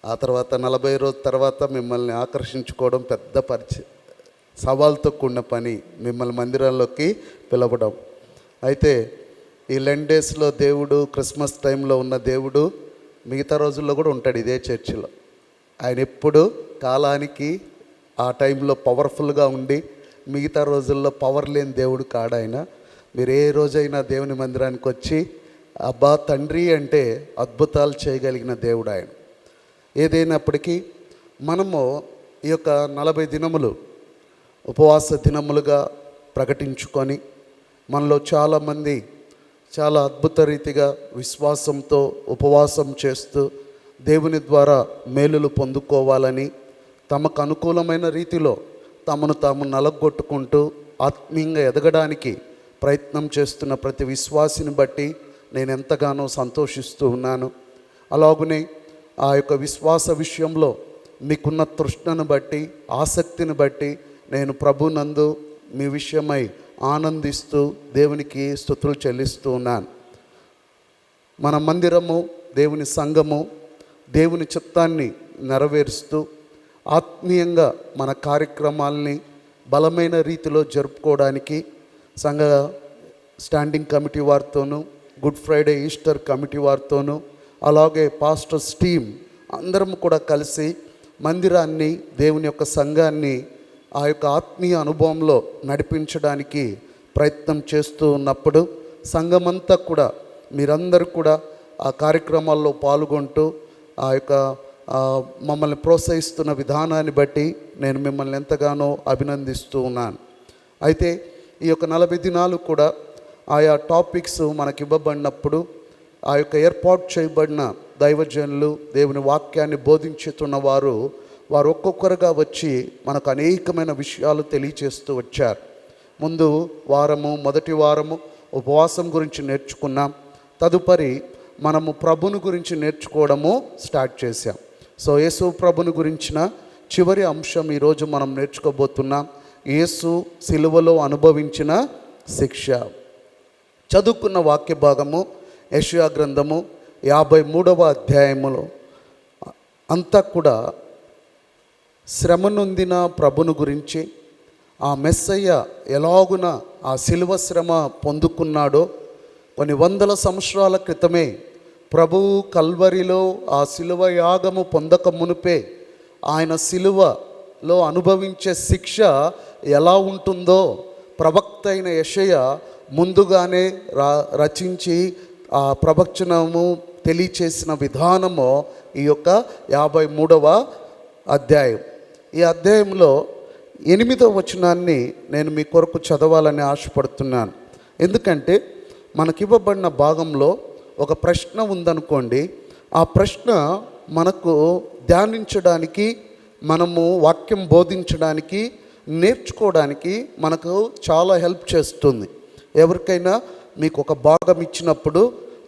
ఆ తర్వాత 40 రోజుల తర్వాత మిమ్మల్ని ఆకర్షించుకోవడం పెద్ద సవాల్తో కూడిన పని, మిమ్మల్ని మందిరంలోకి పిలవడం. అయితే ఈ లెంట్ డేస్లో దేవుడు, క్రిస్మస్ టైంలో ఉన్న దేవుడు మిగతా రోజుల్లో కూడా ఉంటాడు ఇదే చర్చిలో. ఆయన ఎప్పుడు కాలానికి ఆ టైంలో పవర్ఫుల్గా ఉండి మిగతా రోజుల్లో పవర్ లేని దేవుడు కాడు ఆయన. మీరు ఏ రోజైనా దేవుని మందిరానికి వచ్చి అబ్బా తండ్రి అంటే అద్భుతాలు చేయగలిగిన దేవుడు ఆయన. ఏదైనప్పటికీ మనము ఈ యొక్క 40 దినములు ఉపవాస దినములుగా ప్రకటించుకొని మనలో చాలామంది చాలా అద్భుత రీతిగా విశ్వాసంతో ఉపవాసం చేస్తూ దేవుని ద్వారా మేలులు పొందుకోవాలని తమకు అనుకూలమైన రీతిలో తమను తాము నలగొట్టుకుంటూ ఆత్మీయంగా ఎదగడానికి ప్రయత్నం చేస్తున్న ప్రతి విశ్వాసిని బట్టి నేను ఎంతగానో సంతోషిస్తూ ఉన్నాను. అలాగనే ఆ యొక్క విశ్వాస విషయంలో మీకున్న తృష్ణను బట్టి, ఆసక్తిని బట్టి నేను ప్రభునందు మీ విషయమై ఆనందిస్తూ దేవునికి స్తుతులు చెల్లిస్తూ ఉన్నాను. మన మందిరము, దేవుని సంఘము దేవుని చిత్తాన్ని నెరవేరుస్తూ ఆత్మీయంగా మన కార్యక్రమాల్ని బలమైన రీతిలో జరుపుకోవడానికి సంఘ స్టాండింగ్ కమిటీ వారితోనూ, గుడ్ ఫ్రైడే ఈస్టర్ కమిటీ వారితోనూ, అలాగే పాస్టర్స్ టీమ్ అందరం కూడా కలిసి మందిరాన్ని, దేవుని యొక్క సంఘాన్ని ఆ యొక్క ఆత్మీయ అనుభవంలో నడిపించడానికి ప్రయత్నం చేస్తూ ఉన్నప్పుడు సంఘమంతా కూడా మీరందరూ కూడా ఆ కార్యక్రమాల్లో పాల్గొంటూ ఆ యొక్క మమ్మల్ని ప్రోత్సహిస్తున్న విధానాన్ని బట్టి నేను మిమ్మల్ని ఎంతగానో అభినందిస్తూ ఉన్నాను. అయితే ఈ యొక్క 40 దినాలు కూడా ఆయా టాపిక్స్ మనకి ఇవ్వబడినప్పుడు ఆ యొక్క ఏర్పాటు చేయబడిన దైవజనులు, దేవుని వాక్యాన్ని బోధించుతున్న వారు ఒక్కొక్కరుగా వచ్చి మనకు అనేకమైన విషయాలు తెలియచేస్తూ వచ్చారు. మొదటి వారము ఉపవాసం గురించి నేర్చుకున్నాం. తదుపరి మనము ప్రభుని గురించి నేర్చుకోవడము స్టార్ట్ చేశాం. సో యేసు ప్రభుని గురించిన చివరి అంశం ఈరోజు మనం నేర్చుకోబోతున్నాం. యేసు సిలువలో అనుభవించిన శిక్ష. చదువుకున్న వాక్య భాగము యెషయా గ్రంథము 53వ అధ్యాయములో అంతా కూడా శ్రమ నొందిన ప్రభును గురించి, ఆ మెస్సయ్య ఎలాగున ఆ సిలువ శ్రమ పొందుకున్నాడో, కొన్ని వందల సంవత్సరాల క్రితమే ప్రభువు కల్వరిలో ఆ సిలువ యాగము పొందక మునిపే ఆయన సిలువలో అనుభవించే శిక్ష ఎలా ఉంటుందో ప్రవక్త అయిన యెషయా ముందుగానే రచించి ఆ ప్రవచనము తెలియచేసిన విధానము ఈ యొక్క 53వ అధ్యాయం. ఈ అధ్యాయంలో 8వ వచనాన్ని నేను మీ కొరకు చదవాలని ఆశపడుతున్నాను. ఎందుకంటే మనకివ్వబడిన భాగంలో ఒక ప్రశ్న ఉందనుకోండి, ఆ ప్రశ్న మనకు ధ్యానించడానికి, మనము వాక్యం బోధించడానికి, నేర్చుకోవడానికి మనకు చాలా హెల్ప్ చేస్తుంది. ఎవరికైనా మీకు ఒక భాగం ఇచ్చినప్పుడు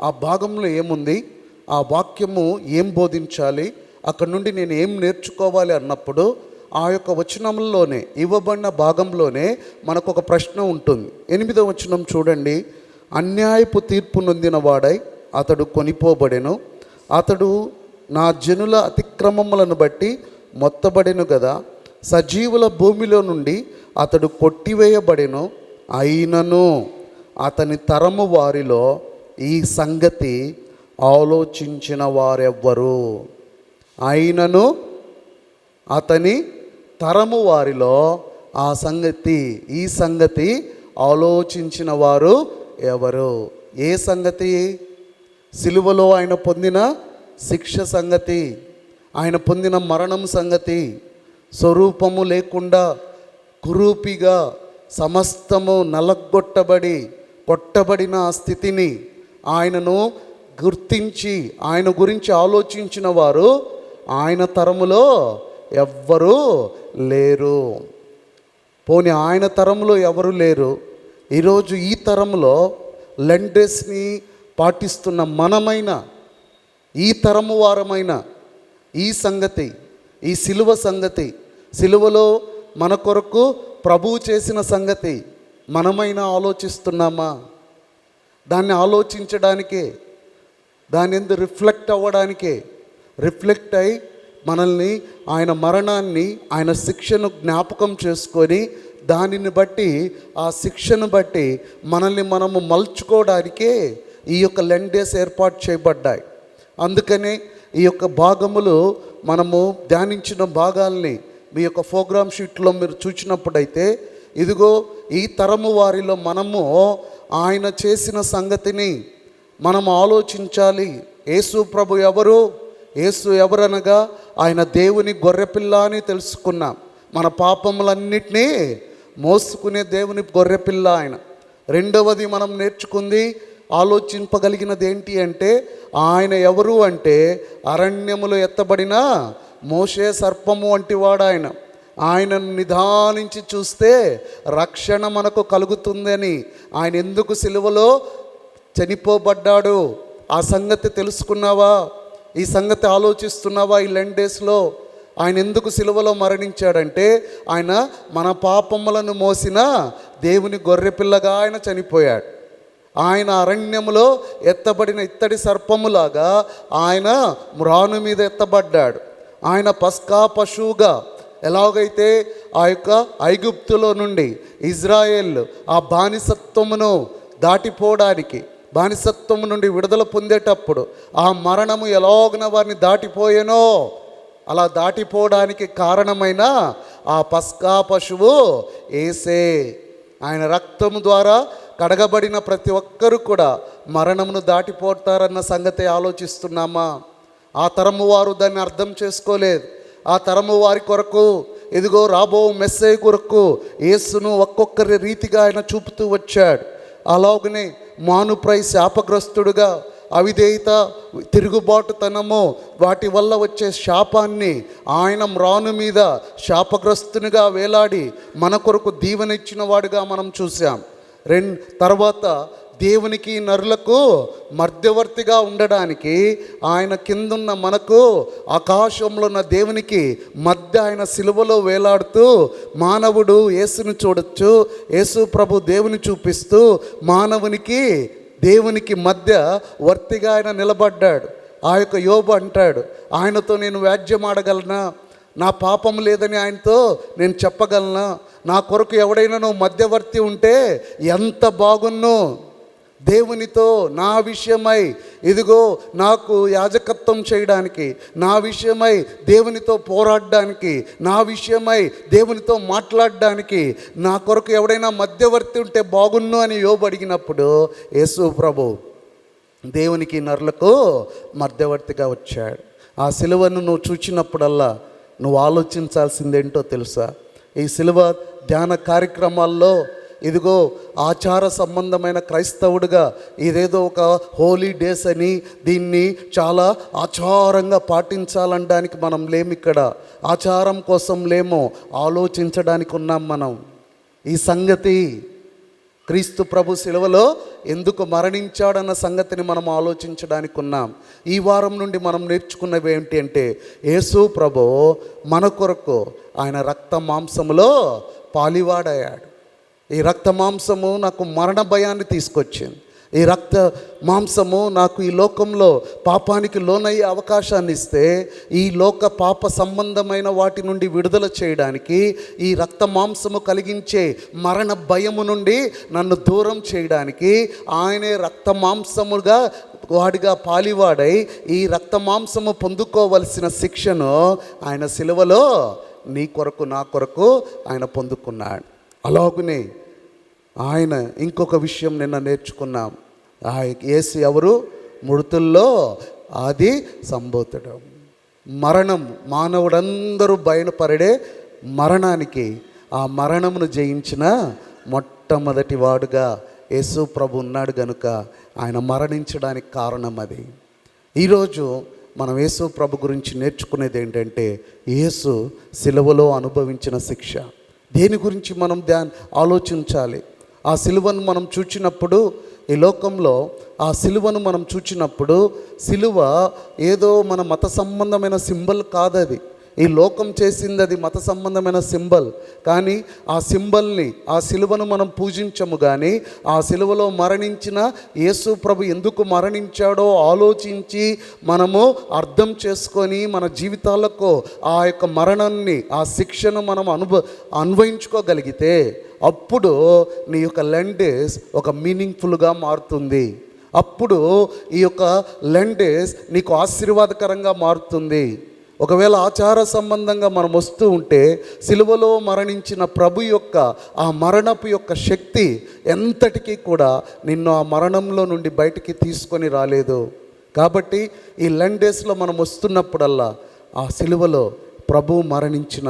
ఆ భాగంలో ఏముంది, ఆ వాక్యము ఏం బోధించాలి, అక్కడ నుండి నేను ఏం నేర్చుకోవాలి అన్నప్పుడు ఆ యొక్క వచనంలోనే, ఇవ్వబడిన భాగంలోనే మనకు ఒక ప్రశ్న ఉంటుంది. 8వ వచనం చూడండి. అన్యాయపు తీర్పు నొందిన వాడై అతడు కొనిపోబడెను, అతడు నా జనుల అతిక్రమములను బట్టి మొత్తబడెను గదా, సజీవుల భూమిలో నుండి అతడు కొట్టివేయబడెను, అయినను అతని తరము వారిలో ఈ సంగతి ఆలోచించిన వారెవ్వరు. అయినను అతని తరము వారిలో ఈ సంగతి ఆలోచించిన వారు ఎవరు? ఏ సంగతి? సిలువలో ఆయన పొందిన శిక్ష సంగతి, ఆయన పొందిన మరణం సంగతి. స్వరూపము లేకుండా కురూపిగా సమస్తము కొట్టబడిన ఆ స్థితిని ఆయనను గుర్తించి ఆయన గురించి ఆలోచించిన వారు ఆయన తరములో ఎవ్వరూ లేరు. పోనీ ఆయన తరంలో ఎవరు లేరు? ఈరోజు ఈ తరంలో లెండేస్ని పాటిస్తున్న మనమైన ఈ తరము వారమైన ఈ సంగతి, ఈ సిలువ సంగతి, సిలువలో మన కొరకు ప్రభువు చేసిన సంగతి మనమైనా ఆలోచిస్తున్నామా? దాన్ని ఆలోచించడానికే, దాని ఎందు రిఫ్లెక్ట్ అవ్వడానికే, రిఫ్లెక్ట్ అయి మనల్ని ఆయన మరణాన్ని, ఆయన శిక్షను జ్ఞాపకం చేసుకొని దానిని బట్టి, ఆ శిక్షను బట్టి మనల్ని మనము మలుచుకోవడానికే ఈ యొక్క లెండేస్ ఏర్పాటు చేయబడ్డాయి. అందుకనే ఈ యొక్క భాగములు మనము ధ్యానించిన భాగాల్ని మీ యొక్క ప్రోగ్రామ్ షీట్లో మీరు చూసినప్పుడైతే, ఇదిగో ఈ తరము వారిలో మనము ఆయన చేసిన సంగతిని మనం ఆలోచించాలి. యేసు ప్రభు ఎవరు? యేసు ఎవరనగా ఆయన దేవుని గొర్రెపిల్ల అని తెలుసుకున్నాం. మన పాపములన్నిటినీ మోసుకునే దేవుని గొర్రెపిల్ల ఆయన. రెండవది మనం నేర్చుకుంది, ఆలోచింపగలిగినది ఏంటి అంటే, ఆయన ఎవరు అంటే అరణ్యములో ఎత్తబడిన మోషే సర్పము వంటి వాడు ఆయన. ఆయనను నిదానించి చూస్తే రక్షణ మనకు కలుగుతుందని, ఆయన ఎందుకు సిలువలో చనిపోబడ్డాడు ఆ సంగతి తెలుసుకున్నావా? ఈ సంగతి ఆలోచిస్తున్నావా? ఈ లెండేస్లో ఆయన ఎందుకు సిలువలో మరణించాడంటే, ఆయన మన పాపములను మోసిన దేవుని గొర్రెపిల్లగా ఆయన చనిపోయాడు. ఆయన అరణ్యములో ఎత్తబడిన ఇత్తడి సర్పములాగా ఆయన మ్రాను మీద ఎత్తబడ్డాడు. ఆయన పస్కా పశువుగా ఎలాగైతే ఆ యొక్క ఐగుప్తులో నుండి ఇజ్రాయేల్ ఆ బానిసత్వమును దాటిపోవడానికి, బానిసత్వము నుండి విడుదల పొందేటప్పుడు ఆ మరణము ఎలాగన వారిని దాటిపోయేనో, అలా దాటిపోవడానికి కారణమైన ఆ పస్కా పశువు యేసే. ఆయన రక్తము ద్వారా కడగబడిన ప్రతి ఒక్కరూ కూడా మరణమును దాటిపోతారన్న సంగతి ఆలోచిస్తున్నామా? ఆ తరము వారు దాన్ని అర్థం చేసుకోలేదు. ఆ తరము వారి కొరకు ఇదిగో రాబో మెస్సయ్య కొరకు యేసును ఒక్కొక్కరి రీతిగా ఆయన చూపుతూ వచ్చాడు. అలాగనే మానుప్రై శాపగ్రస్తుడుగా, అవిధేయత, తిరుగుబాటుతనము, వాటి వల్ల వచ్చే శాపాన్ని ఆయన మ్రాను మీద శాపగ్రస్తునిగా వేలాడి మన కొరకు దీవెనిచ్చిన వాడుగా మనం చూసాం. తర్వాత దేవునికి నరులకు మధ్యవర్తిగా ఉండడానికి ఆయన కిందున్న మనకు ఆకాశంలో ఉన్న దేవునికి మధ్య ఆయన సిలువలో వేలాడుతూ మానవుడు యేసుని చూడొచ్చు, యేసు ప్రభు దేవుని చూపిస్తూ మానవునికి దేవునికి మధ్య వర్తిగా ఆయన నిలబడ్డాడు. ఆ యొక్క యోబు అంటాడు, ఆయనతో నేను వ్యాజ్యం ఆడగలనా, నా పాపం లేదని ఆయనతో నేను చెప్పగలనా, నా కొరకు ఎవడైనా మధ్యవర్తి ఉంటే ఎంత బాగున్నో, దేవునితో నా విషయమై ఇదిగో నాకు యాజకత్వం చేయడానికి, నా విషయమై దేవునితో పోరాడడానికి, నా విషయమై దేవునితో మాట్లాడడానికి నా కొరకు ఎవడైనా మధ్యవర్తి ఉంటే బాగున్ను అని యోబు అడిగినప్పుడు యేసు ప్రభు దేవునికి నరులకు మధ్యవర్తిగా వచ్చాడు. ఆ సిలువను నువ్వు చూచినప్పుడల్లా నువ్వు ఆలోచించాల్సిందేంటో తెలుసా? ఈ సిలువ ధ్యాన కార్యక్రమాల్లో ఇదిగో ఆచార సంబంధమైన క్రైస్తవుడిగా ఇదేదో ఒక హోలీ డేస్ అని దీన్ని చాలా ఆచారంగా పాటించాలనడానికి మనం లేము. ఇక్కడ ఆచారం కోసం లేమో, ఆలోచించడానికి ఉన్నాం మనం. ఈ సంగతి క్రీస్తు ప్రభు సిలువలో ఎందుకు మరణించాడన్న సంగతిని మనం ఆలోచించడానికి ఉన్నాం. ఈ వారం నుండి మనం నేర్చుకున్నవి ఏంటి అంటే, యేసు ప్రభు మన కొరకు ఆయన రక్త మాంసములో పాలివాడయ్యాడు. ఈ రక్త మాంసము నాకు మరణ భయాన్ని తీసుకొచ్చింది. ఈ రక్త మాంసము నాకు ఈ లోకంలో పాపానికి లోనయ్యే అవకాశాన్ని ఇస్తే, ఈ లోక పాప సంబంధమైన వాటి నుండి విడుదల చేయడానికి, ఈ రక్త మాంసము కలిగించే మరణ భయము నుండి నన్ను దూరం చేయడానికి ఆయనే రక్త మాంసముగా వాడిగా పాలివాడై ఈ రక్త మాంసము పొందుకోవలసిన శిక్షను ఆయన సిలువలో నీ కొరకు నా కొరకు ఆయన పొందుకున్నాడు. అలాగునే ఆయన ఇంకొక విషయం నిన్న నేర్చుకున్నాం. యేసు ఎవరు? మృతుల్లో ఆది సంభూతుడు. మరణం, మానవుడందరూ బయలుపడే మరణానికి, ఆ మరణమును జయించిన మొట్టమొదటి వాడుగా యేసు ప్రభు ఉన్నాడు గనుక ఆయన మరణించడానికి కారణం అది. ఈరోజు మనం యేసు ప్రభు గురించి నేర్చుకునేది ఏంటంటే, యేసు సిలువలో అనుభవించిన శిక్ష. దేని గురించి మనం ఆలోచించాలి? ఆ సిలువను మనం చూచినప్పుడు, ఈ లోకంలో ఆ సిలువను మనం చూచినప్పుడు, సిలువ ఏదో మన మత సంబంధమైన సింబల్ కాదది. ఈ లోకం చేసింది అది మత సంబంధమైన సింబల్. కానీ ఆ సింబల్ని, ఆ సిలువను మనం పూజించము. కానీ ఆ సిలువలో మరణించిన యేసు ప్రభు ఎందుకు మరణించాడో ఆలోచించి మనము అర్థం చేసుకొని మన జీవితాలకు ఆ యొక్క మరణాన్ని, ఆ శిక్షను మనం అన్వయించుకోగలిగితే అప్పుడు నీ యొక్క లెండేస్ ఒక మీనింగ్ఫుల్గా మారుతుంది. అప్పుడు ఈ యొక్క లెండేస్ నీకు ఆశీర్వాదకరంగా మారుతుంది. ఒకవేళ ఆచార సంబంధంగా మనం వస్తూ ఉంటే, సిలువలో మరణించిన ప్రభు యొక్క ఆ మరణపు యొక్క శక్తి ఎంతటికీ కూడా నిన్ను ఆ మరణంలో నుండి బయటికి తీసుకొని రాలేదు. కాబట్టి ఈ లెండేస్లో మనం వస్తున్నప్పుడల్లా ఆ సిలువలో ప్రభు మరణించిన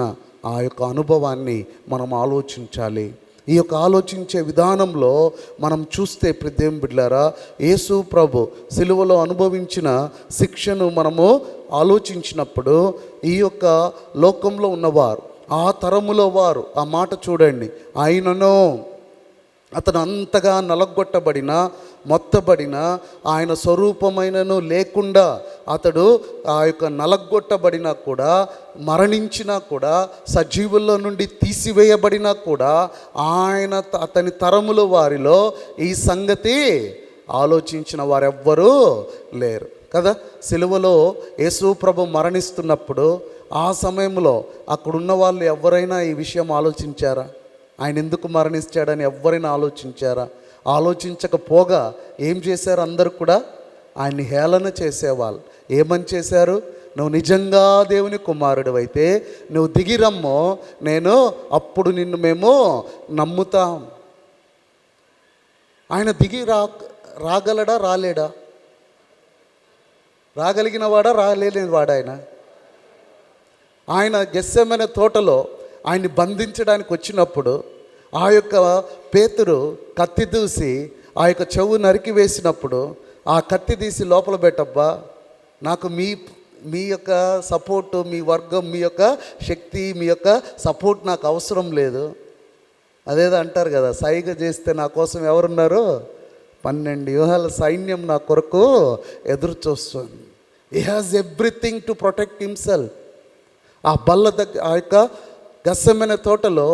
ఆ యొక్క అనుభవాన్ని మనం ఆలోచించాలి. ఈ యొక్క ఆలోచించే విధానంలో మనం చూస్తే ప్రియదేవుని బిడ్డలారా, యేసు ప్రభు సిలువలో అనుభవించిన శిక్షను మనము ఆలోచించినప్పుడు, ఈ యొక్క లోకంలో ఉన్నవారు, ఆ తరములో వారు ఆ మాట చూడండి, ఆయనను అతను అంతగా నలగొట్టబడిన, మొత్తబడిన, ఆయన స్వరూపమైనను లేకుండా అతడు ఆ యొక్క నలగొట్టబడినా కూడా, మరణించినా కూడా, సజీవుల్లో నుండి తీసివేయబడినా కూడా ఆయన అతని తరముల వారిలో ఈ సంగతి ఆలోచించిన వారెవ్వరూ లేరు కదా. సిలువలో యేసు ప్రభు మరణిస్తున్నప్పుడు ఆ సమయంలో అక్కడున్న వాళ్ళు ఎవరైనా ఈ విషయం ఆలోచించారా? ఆయన ఎందుకు మరణించాడని ఎవరైనా ఆలోచించారా? ఆలోచించకపోగా ఏం చేశారు? అందరూ కూడా ఆయన్ని హేళన చేసేవాళ్ళు. ఏమని చేశారు? నువ్వు నిజంగా దేవుని కుమారుడు అయితే నువ్వు దిగిరమ్మో, నేను అప్పుడు నిన్ను మేము నమ్ముతాం. ఆయన దిగి రాగలడా? రాలేడా? రాగలిగిన వాడా? రాలేని వాడా? ఆయన గెత్సెమనే తోటలో ఆయన్ని బంధించడానికి వచ్చినప్పుడు ఆ యొక్క పేతురు కత్తి దూసి ఆ యొక్క చెవు నరికి వేసినప్పుడు, ఆ కత్తి తీసి లోపల పెట్టబ్బా, నాకు మీ యొక్క సపోర్టు, మీ వర్గం, మీ యొక్క శక్తి, మీ యొక్క సపోర్ట్ నాకు అవసరం లేదు. అదేదో అంటారు కదా, సైగ చేస్తే నా కోసం ఎవరున్నారు? 12 వ్యూహాల సైన్యం నా కొరకు ఎదురు చూస్తుంది. He has everything to protect himself. ఆ బల్ల దగ్గర, ఆ యొక్క గెత్సెమనే తోటలో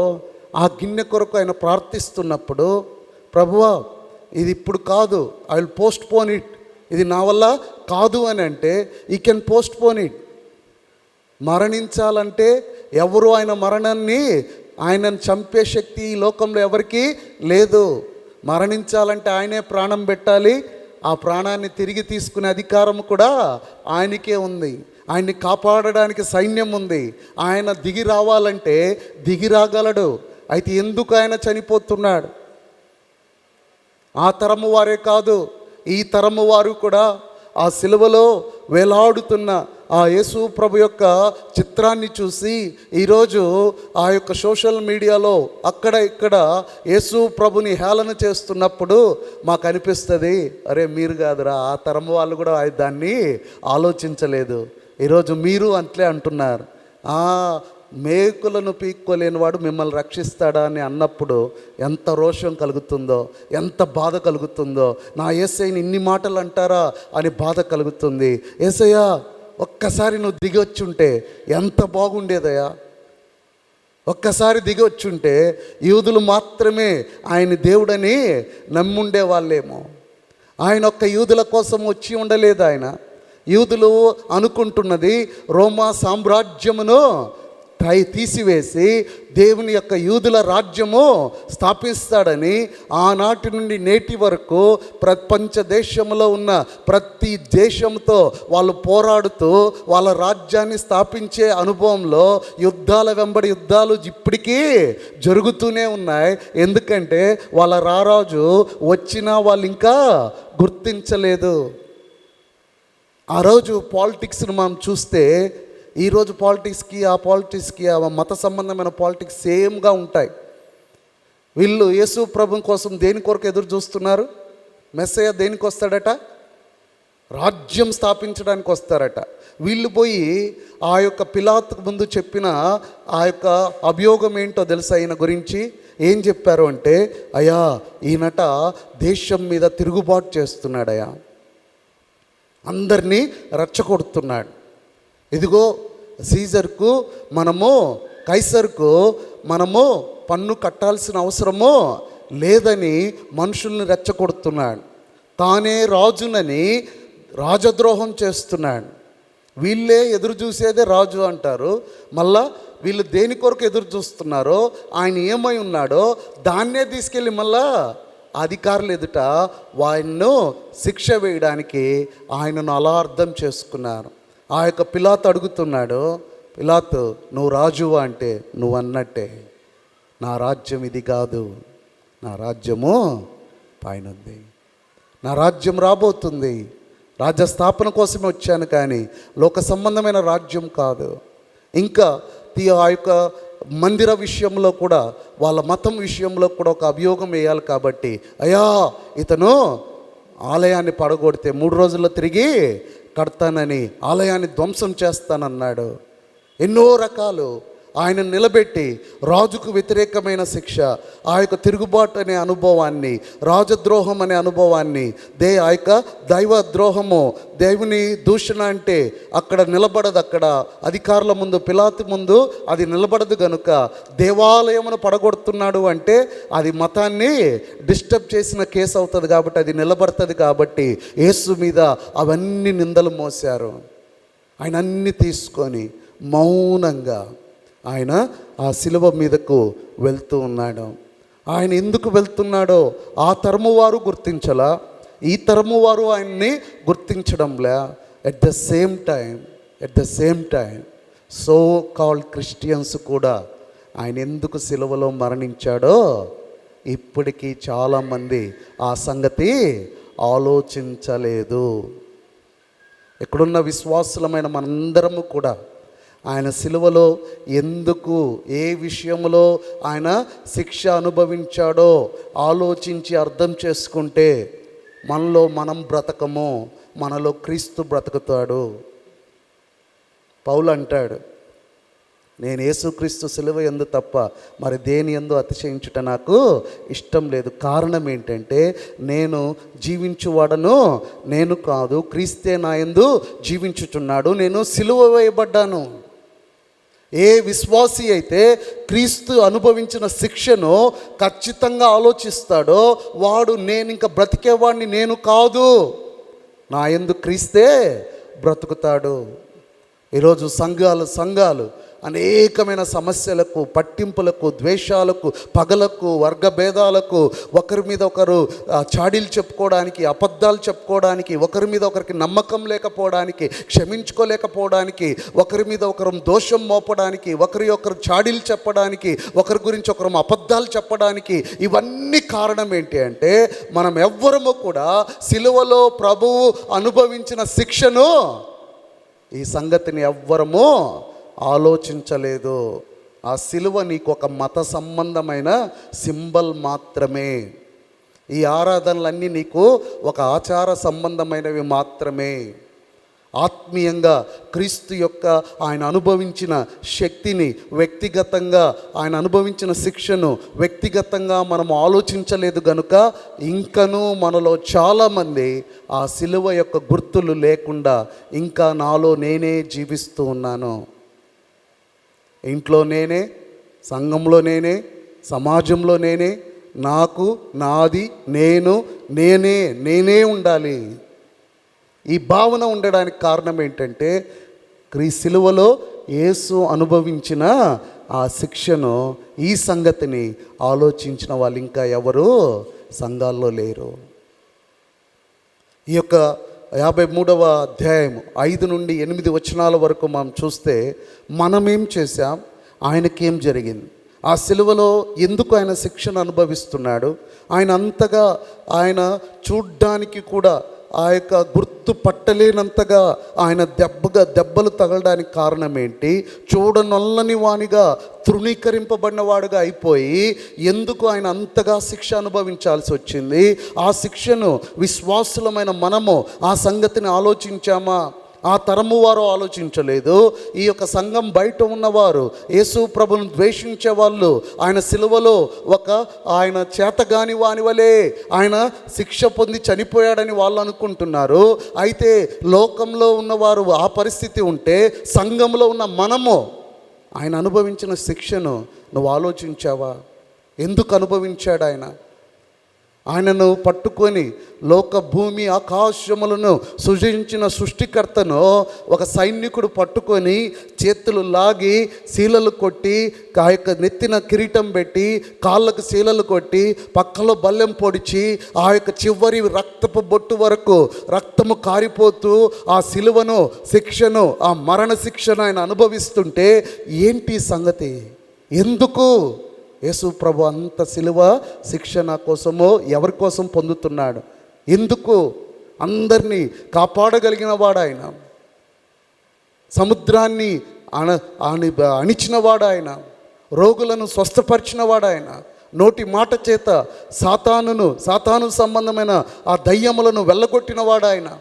ఆ గిన్నె కొరకు ఆయన ప్రార్థిస్తున్నప్పుడు, ప్రభువా ఇది ఇప్పుడు కాదు, I will post phone it, ఇది నా వల్ల కాదు అని అంటే ఈ కెన్ పోస్ట్ పోన్ ఇట్. మరణించాలంటే ఎవరు ఆయన మరణాన్ని, ఆయనను చంపే శక్తి ఈ లోకంలో ఎవరికీ లేదు. మరణించాలంటే ఆయనే ప్రాణం పెట్టాలి, ఆ ప్రాణాన్ని తిరిగి తీసుకునే అధికారం కూడా ఆయనకే ఉంది. ఆయన్ని కాపాడడానికి సైన్యం ఉంది. ఆయన దిగి రావాలంటే దిగి రాగలడు. అయితే ఎందుకు ఆయన చనిపోతున్నాడు? ఆ తరము వారే కాదు, ఈ తరము వారు కూడా ఆ సిలువలో వేలాడుతున్న ఆ యేసు ప్రభు యొక్క చిత్రాన్ని చూసి ఈరోజు ఆ యొక్క సోషల్ మీడియాలో అక్కడ ఇక్కడ యేసు ప్రభుని హేళన చేస్తున్నప్పుడు మాకు అనిపిస్తుంది, అరే మీరు కాదురా, ఆ తరం వాళ్ళు కూడా దాన్ని ఆలోచించలేదు. ఈరోజు మీరు అంతే అంటున్నారు. మేకులను పీక్కోలేని వాడు మిమ్మల్ని రక్షిస్తాడా అని అన్నప్పుడు ఎంత రోషం కలుగుతుందో, ఎంత బాధ కలుగుతుందో. నా యేసయ్యని ఇన్ని మాటలు అంటారా అని బాధ కలుగుతుంది. యేసయ్యా ఒక్కసారి నువ్వు దిగి వచ్చుంటే ఎంత బాగుండేదయ్యా. ఒక్కసారి దిగి వచ్చుంటే యూదులు మాత్రమే ఆయన దేవుడని నమ్ముండే వాళ్ళేమో. ఆయన ఒక్క యూదుల కోసం వచ్చి ఉండలేదు. ఆయన యూదులు అనుకుంటున్నది రోమా సామ్రాజ్యమును తీసివేసి దేవుని యొక్క యూదుల రాజ్యము స్థాపిస్తాడని. ఆనాటి నుండి నేటి వరకు ప్రపంచ దేశంలో ఉన్న ప్రతి దేశంతో వాళ్ళు పోరాడుతూ వాళ్ళ రాజ్యాన్ని స్థాపించే అనుభవంలో యుద్ధాల వెంబడి యుద్ధాలు ఇప్పటికీ జరుగుతూనే ఉన్నాయి. ఎందుకంటే వాళ్ళ రారాజు వచ్చినా వాళ్ళు ఇంకా గుర్తించలేదు. ఆ రోజు పాలిటిక్స్ని మనం చూస్తే ఈరోజు పాలిటిక్స్కి ఆ మత సంబంధమైన పాలిటిక్స్ సేమ్గా ఉంటాయి. వీళ్ళు యేసు ప్రభు కోసం దేని కొరకు ఎదురు చూస్తున్నారు? మెస్సయ్య దేనికి వస్తాడట? రాజ్యం స్థాపించడానికి వస్తారట. వీళ్ళు పోయి ఆ యొక్క పిలాతుకు ముందు చెప్పిన ఆ యొక్క అభియోగం ఏంటో తెలుసా ఈయన గురించి? ఏం చెప్పారు అంటే, అయ్యా ఈయనట దేశం మీద తిరుగుబాటు చేస్తున్నాడయ్యా, అందరినీ రెచ్చగొడుతున్నాడు. ఇదిగో సీజర్కు కైసర్కు మనము పన్ను కట్టాల్సిన అవసరము లేదని మనుషుల్ని రెచ్చగొడుతున్నాడు. తానే రాజునని రాజద్రోహం చేస్తున్నాడు. వీళ్ళే ఎదురు చూసేదే రాజు అంటారు. మళ్ళా వీళ్ళు దేని కొరకు ఎదురు చూస్తున్నారో, ఆయన ఏమై ఉన్నాడో దాన్నే తీసుకెళ్ళి మళ్ళా అధికారులు ఎదుట ఆయన్ను శిక్ష వేయడానికి ఆయనను అలా అర్థం చేసుకున్నారు. ఆ యొక్క పిలాతు అడుగుతున్నాడు, పిలాతు నువ్వు రాజువా అంటే, నువ్వు అన్నట్టే, నా రాజ్యం ఇది కాదు, నా రాజ్యము పైనుంది, నా రాజ్యం రాబోతుంది, రాజ్యస్థాపన కోసమే వచ్చాను కానీ లోక సంబంధమైన రాజ్యం కాదు. ఇంకా ఆ యొక్క మందిర విషయంలో కూడా, వాళ్ళ మతం విషయంలో కూడా ఒక అభియోగం వేయాలి. కాబట్టి అయ్యా ఇతను ఆలయాన్ని పడగొడితే 3 రోజుల్లో తిరిగి కడతానని, ఆలయాన్ని ధ్వంసం చేస్తానన్నాడు. ఎన్నో రకాలు ఆయన నిలబెట్టి రాజుకు వ్యతిరేకమైన శిక్ష, ఆ యొక్క తిరుగుబాటు అనే అనుభవాన్ని, రాజద్రోహం అనే అనుభవాన్ని, ఆ యొక్క దైవద్రోహము, దేవుని దూషణ అంటే అక్కడ నిలబడదు. అక్కడ అధికారుల ముందు, పిలాతు ముందు అది నిలబడదు. కనుక దేవాలయమును పడగొడుతున్నాడు అంటే అది మతాన్ని డిస్టర్బ్ చేసిన కేసు అవుతుంది. కాబట్టి అది నిలబడుతుంది. కాబట్టి యేసు మీద అవన్నీ నిందలు మోశారు. ఆయన అన్ని తీసుకొని మౌనంగా ఆయన ఆ శిలువ మీదకు వెళ్తూ ఉన్నాడు. ఆయన ఎందుకు వెళ్తున్నాడో ఆ తరము వారు గుర్తించలా, ఈ తరము వారు ఆయన్ని గుర్తించడంలే. At the same time so called Christians కూడా ఆయన ఎందుకు శిలువలో మరణించాడో ఇప్పటికీ చాలామంది ఆ సంగతి ఆలోచించలేదు. ఎక్కడున్న విశ్వాసులమైన మనందరము కూడా ఆయన సిలువలో ఎందుకు, ఏ విషయంలో ఆయన శిక్ష అనుభవించాడో ఆలోచించి అర్థం చేసుకుంటే మనలో మనం బ్రతకము, మనలో క్రీస్తు బ్రతుకుతాడు. పౌలు అంటాడు, నేను యేసుక్రీస్తు సిలువ యందు తప్ప మరి దేని యందు అతిశయించుట నాకు ఇష్టం లేదు. కారణం ఏంటంటే నేను జీవించువాడను నేను కాదు, క్రీస్తే నా యందు జీవించుచున్నాడు. నేను సిలువ వేయబడ్డాను. ఏ విశ్వాసి అయితే క్రీస్తు అనుభవించిన శిక్షను ఖచ్చితంగా ఆలోచిస్తాడో వాడు నేను ఇంకా బ్రతికేవాడిని నేను కాదు, నా యందు క్రీస్తే బ్రతుకుతాడు. ఈరోజు సంఘాలు అనేకమైన సమస్యలకు, పట్టింపులకు, ద్వేషాలకు, పగలకు, వర్గభేదాలకు, ఒకరి మీద ఒకరు చాడీలు చెప్పుకోవడానికి, అబద్ధాలు చెప్పుకోవడానికి, ఒకరి మీద ఒకరికి నమ్మకం లేకపోవడానికి, క్షమించుకోలేకపోవడానికి, ఒకరి మీద ఒకరు దోషం మోపడానికి, ఒకరు చాడీలు చెప్పడానికి, ఒకరి గురించి ఒకరు అబద్ధాలు చెప్పడానికి, ఇవన్నీ కారణం ఏంటి అంటే మనం ఎవ్వరము కూడా సిలువలో ప్రభువు అనుభవించిన శిక్షను, ఈ సంగతిని ఎవ్వరము ఆలోచించలేదు. ఆ సిలువ నీకు ఒక మత సంబంధమైన సింబల్ మాత్రమే. ఈ ఆరాధనలన్నీ నీకు ఒక ఆచార సంబంధమైనవి మాత్రమే. ఆత్మీయంగా క్రీస్తు యొక్క ఆయన అనుభవించిన శక్తిని వ్యక్తిగతంగా, ఆయన అనుభవించిన శిక్షను వ్యక్తిగతంగా మనం ఆలోచించలేదు గనుక ఇంకనూ మనలో చాలామంది ఆ సిలువ యొక్క గుర్తులు లేకుండా ఇంకా నాలో నేనే జీవిస్తూ ఉన్నాను. ఇంట్లో నేనే, సంఘంలో నేనే, సమాజంలో నేనే, నాకు, నాది, నేనే ఉండాలి. ఈ భావన ఉండడానికి కారణం ఏంటంటే సిలువలో యేసు అనుభవించిన ఆ శిక్షను, ఈ సంగతిని ఆలోచించిన వాళ్ళు ఇంకా ఎవరు సంఘాల్లో లేరు. ఈ యొక్క 53వ అధ్యాయం 5 నుండి 8 వచనాల వరకు మనం చూస్తే మనమేం చేశాం, ఆయనకేం జరిగింది, ఆ సిలువలో ఎందుకు ఆయన శిక్షను అనుభవిస్తున్నాడు, ఆయన అంతగా ఆయన చూడ్డానికి కూడా ఆ యొక్క గుర్తు పట్టలేనంతగా ఆయన దెబ్బలు తగలడానికి కారణం ఏంటి, చూడనొల్లని వానిగా తృణీకరింపబడిన వాడుగా అయిపోయి ఎందుకు ఆయన అంతగా శిక్ష అనుభవించాల్సి వచ్చింది. ఆ శిక్షను విశ్వాసులమైన మనము ఆ సంగతిని ఆలోచించామా? ఆ తరము వారు ఆలోచించలేదు. ఈ యొక్క సంఘం బయట ఉన్నవారు, యేసు ప్రభును ద్వేషించే వాళ్ళు, ఆయన సిలువలో ఆయన చేతగాని వాని వలె ఆయన శిక్ష పొంది చనిపోయాడని వాళ్ళు అనుకుంటున్నారు. అయితే లోకంలో ఉన్నవారు ఆ పరిస్థితి ఉంటే, సంఘంలో ఉన్న మనము ఆయన అనుభవించిన శిక్షను నువ్వు ఆలోచించావా? ఎందుకు అనుభవించాడు ఆయన? ఆయనను పట్టుకొని లోక భూమి ఆకాశములను సృజించిన సృష్టికర్తను ఒక సైనికుడు పట్టుకొని చేతులు లాగి శీలలు కొట్టి, ఆ యొక్క నెత్తిన కిరీటం పెట్టి, కాళ్ళకు శీలలు కొట్టి, పక్కలో బల్లెం పొడిచి, ఆ యొక్క చివరి రక్తపు బొట్టు వరకు రక్తము కారిపోతూ ఆ సిలువను, శిక్షను, ఆ మరణ శిక్షను ఆయన అనుభవిస్తుంటే ఏంటి సంగతి? ఎందుకు యేసు ప్రభు అంత సిలువ శిక్ష నా కోసమో ఎవరి కోసం పొందుతున్నాడు? ఎందుకు? అందరినీ కాపాడగలిగిన వాడు ఆయన, సముద్రాన్ని అణిచిన వాడు ఆయన, రోగులను స్వస్థపరిచిన వాడు ఆయన, నోటి మాట చేత సాతాను సంబంధమైన ఆ దయ్యములను వెళ్ళగొట్టిన వాడు ఆయన,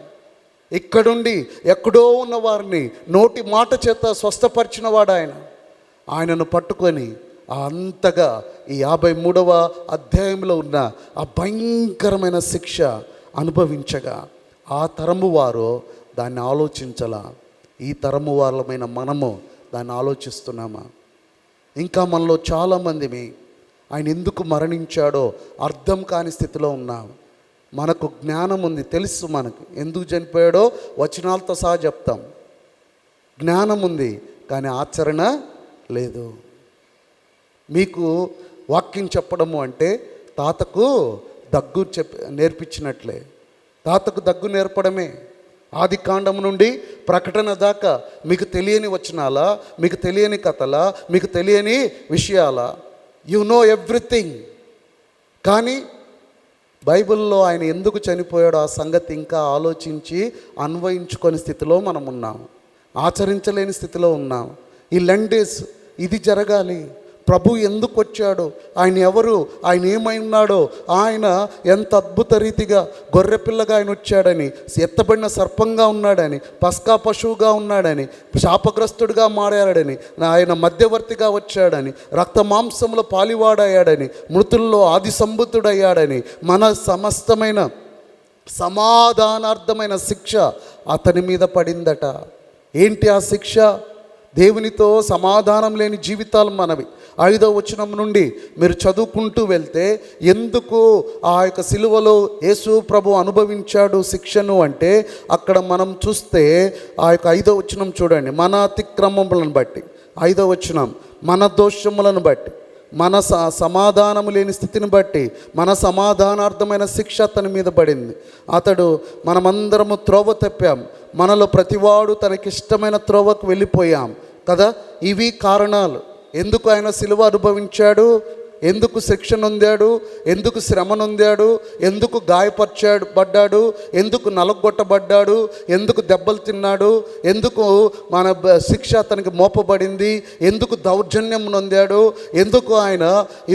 ఇక్కడుండి ఎక్కడో ఉన్న వారిని నోటి మాట చేత స్వస్థపరిచిన వాడు ఆయన. ఆయనను పట్టుకొని అంతగా ఈ 53వ అధ్యాయంలో ఉన్న ఆ భయంకరమైన శిక్ష అనుభవించగా ఆ తరము వారు దాన్ని ఆలోచించలా. ఈ తరము వాళ్ళమైన మనము దాన్ని ఆలోచిస్తున్నామా? ఇంకా మనలో చాలామంది ఆయన ఎందుకు మరణించాడో అర్థం కాని స్థితిలో ఉన్నాం. మనకు జ్ఞానం ఉంది, తెలుసు మనకు ఎందుకు చనిపోయాడో, వచనాలతో సహా చెప్తాం. జ్ఞానం ఉంది కానీ ఆచరణ లేదు. మీకు వాక్యం చెప్పడము అంటే తాతకు దగ్గు నేర్పించినట్లే. తాతకు దగ్గు నేర్పడమే. ఆది కాండం నుండి ప్రకటన దాకా మీకు తెలియని వచనాలా, మీకు తెలియని కథలా, మీకు తెలియని విషయాలా? You know everything. కానీ బైబిల్లో ఆయన ఎందుకు చనిపోయాడో ఆ సంగతి ఇంకా ఆలోచించి అన్వయించుకొని స్థితిలో మనం ఉన్నాం, ఆచరించలేని స్థితిలో ఉన్నాం. ఈ లెండేస్ ఇది జరగాలి, ప్రభు ఎందుకు వచ్చాడు, ఆయన ఎవరు, ఆయన ఏమై ఉన్నాడో, ఆయన ఎంత అద్భుత రీతిగా గొర్రెపిల్లగా ఆయన వచ్చాడని, ఎత్తబడిన సర్పంగా ఉన్నాడని, పస్కా పశువుగా ఉన్నాడని, శాపగ్రస్తుడిగా మారాడని, ఆయన మధ్యవర్తిగా వచ్చాడని, రక్త మాంసంలో పాలివాడయ్యాడని, మృతుల్లో ఆది సంభూతుడయ్యాడని, మన సమస్తమైన సమాధానార్థమైన శిక్ష అతని మీద పడిందట. ఏంటి ఆ శిక్ష? దేవునితో సమాధానం లేని జీవితాలు మనవి. 5వ వచనం నుండి మీరు చదువుకుంటూ వెళ్తే, ఎందుకు ఆ యొక్క సిలువలో యేసు ప్రభు అనుభవించాడు శిక్షను అంటే, అక్కడ మనం చూస్తే ఆ యొక్క 5వ వచనం చూడండి. మన అతిక్రమములను బట్టి, 5వ వచనం, మన దోషములను బట్టి, మన సమాధానము లేని స్థితిని బట్టి మన సమాధానార్థమైన శిక్ష అతని మీద పడింది. అతడు, మనమందరము త్రోవ తప్పాం, మనలో ప్రతివాడు తనకిష్టమైన త్రోవకు వెళ్ళిపోయాం కదా. ఇవి కారణాలు. ఎందుకు ఆయన సిలువ అనుభవించాడు, ఎందుకు శిక్ష నొందాడు, ఎందుకు శ్రమ నొందాడు, ఎందుకు పడ్డాడు, ఎందుకు నలగొట్టబడ్డాడు, ఎందుకు దెబ్బలు తిన్నాడు, ఎందుకు మన శిక్ష అతనికి మోపబడింది, ఎందుకు దౌర్జన్యం నొందాడు, ఎందుకు ఆయన,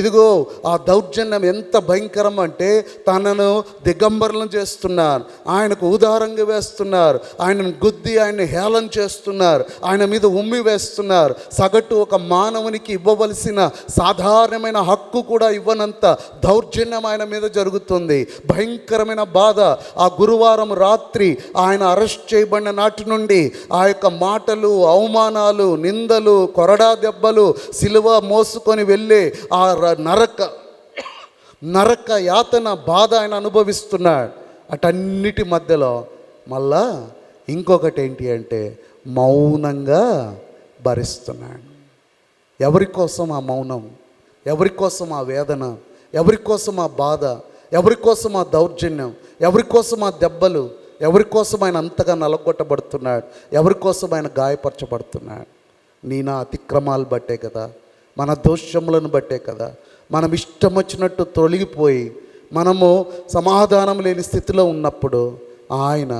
ఇదిగో ఆ దౌర్జన్యం ఎంత భయంకరం అంటే, తనను దిగంబరులను చేస్తున్నారు, ఆయనకు ఉదారంగా వేస్తున్నారు, ఆయనను గుద్ది ఆయన్ని హేళన చేస్తున్నారు, ఆయన మీద ఉమ్మి వేస్తున్నారు. సగటు ఒక మానవునికి ఇవ్వవలసిన సాధారణమైన హక్కు కూడా ఇవ్వనంత దౌర్జన్యం ఆయన మీద జరుగుతుంది. భయంకరమైన బాధ. ఆ గురువారం రాత్రి ఆయన అరెస్ట్ చేయబడిన నాటి నుండి ఆ యొక్క మాటలు, అవమానాలు, నిందలు, కొరడా దెబ్బలు, సిలువ మోసుకొని వెళ్ళే ఆ నరక యాతన బాధ ఆయన అనుభవిస్తున్నాడు. అటన్నిటి మధ్యలో మళ్ళా ఇంకొకటి ఏంటి అంటే, మౌనంగా భరిస్తున్నాడు. ఎవరి కోసం ఆ మౌనం? ఎవరి కోసం ఆ వేదన? ఎవరి కోసం ఆ బాధ? ఎవరి కోసం ఆ దౌర్జన్యం? ఎవరి కోసం ఆ దెబ్బలు? ఎవరి కోసం ఆయన అంతగా నలగొట్టబడుతున్నాడు? ఎవరి కోసం ఆయన గాయపరచబడుతున్నాడు? నా అతిక్రమాలు బట్టే కదా, మన దోషములను బట్టే కదా, మనం ఇష్టం వచ్చినట్టు తొలగిపోయి మనము సమాధానం లేని స్థితిలో ఉన్నప్పుడు ఆయన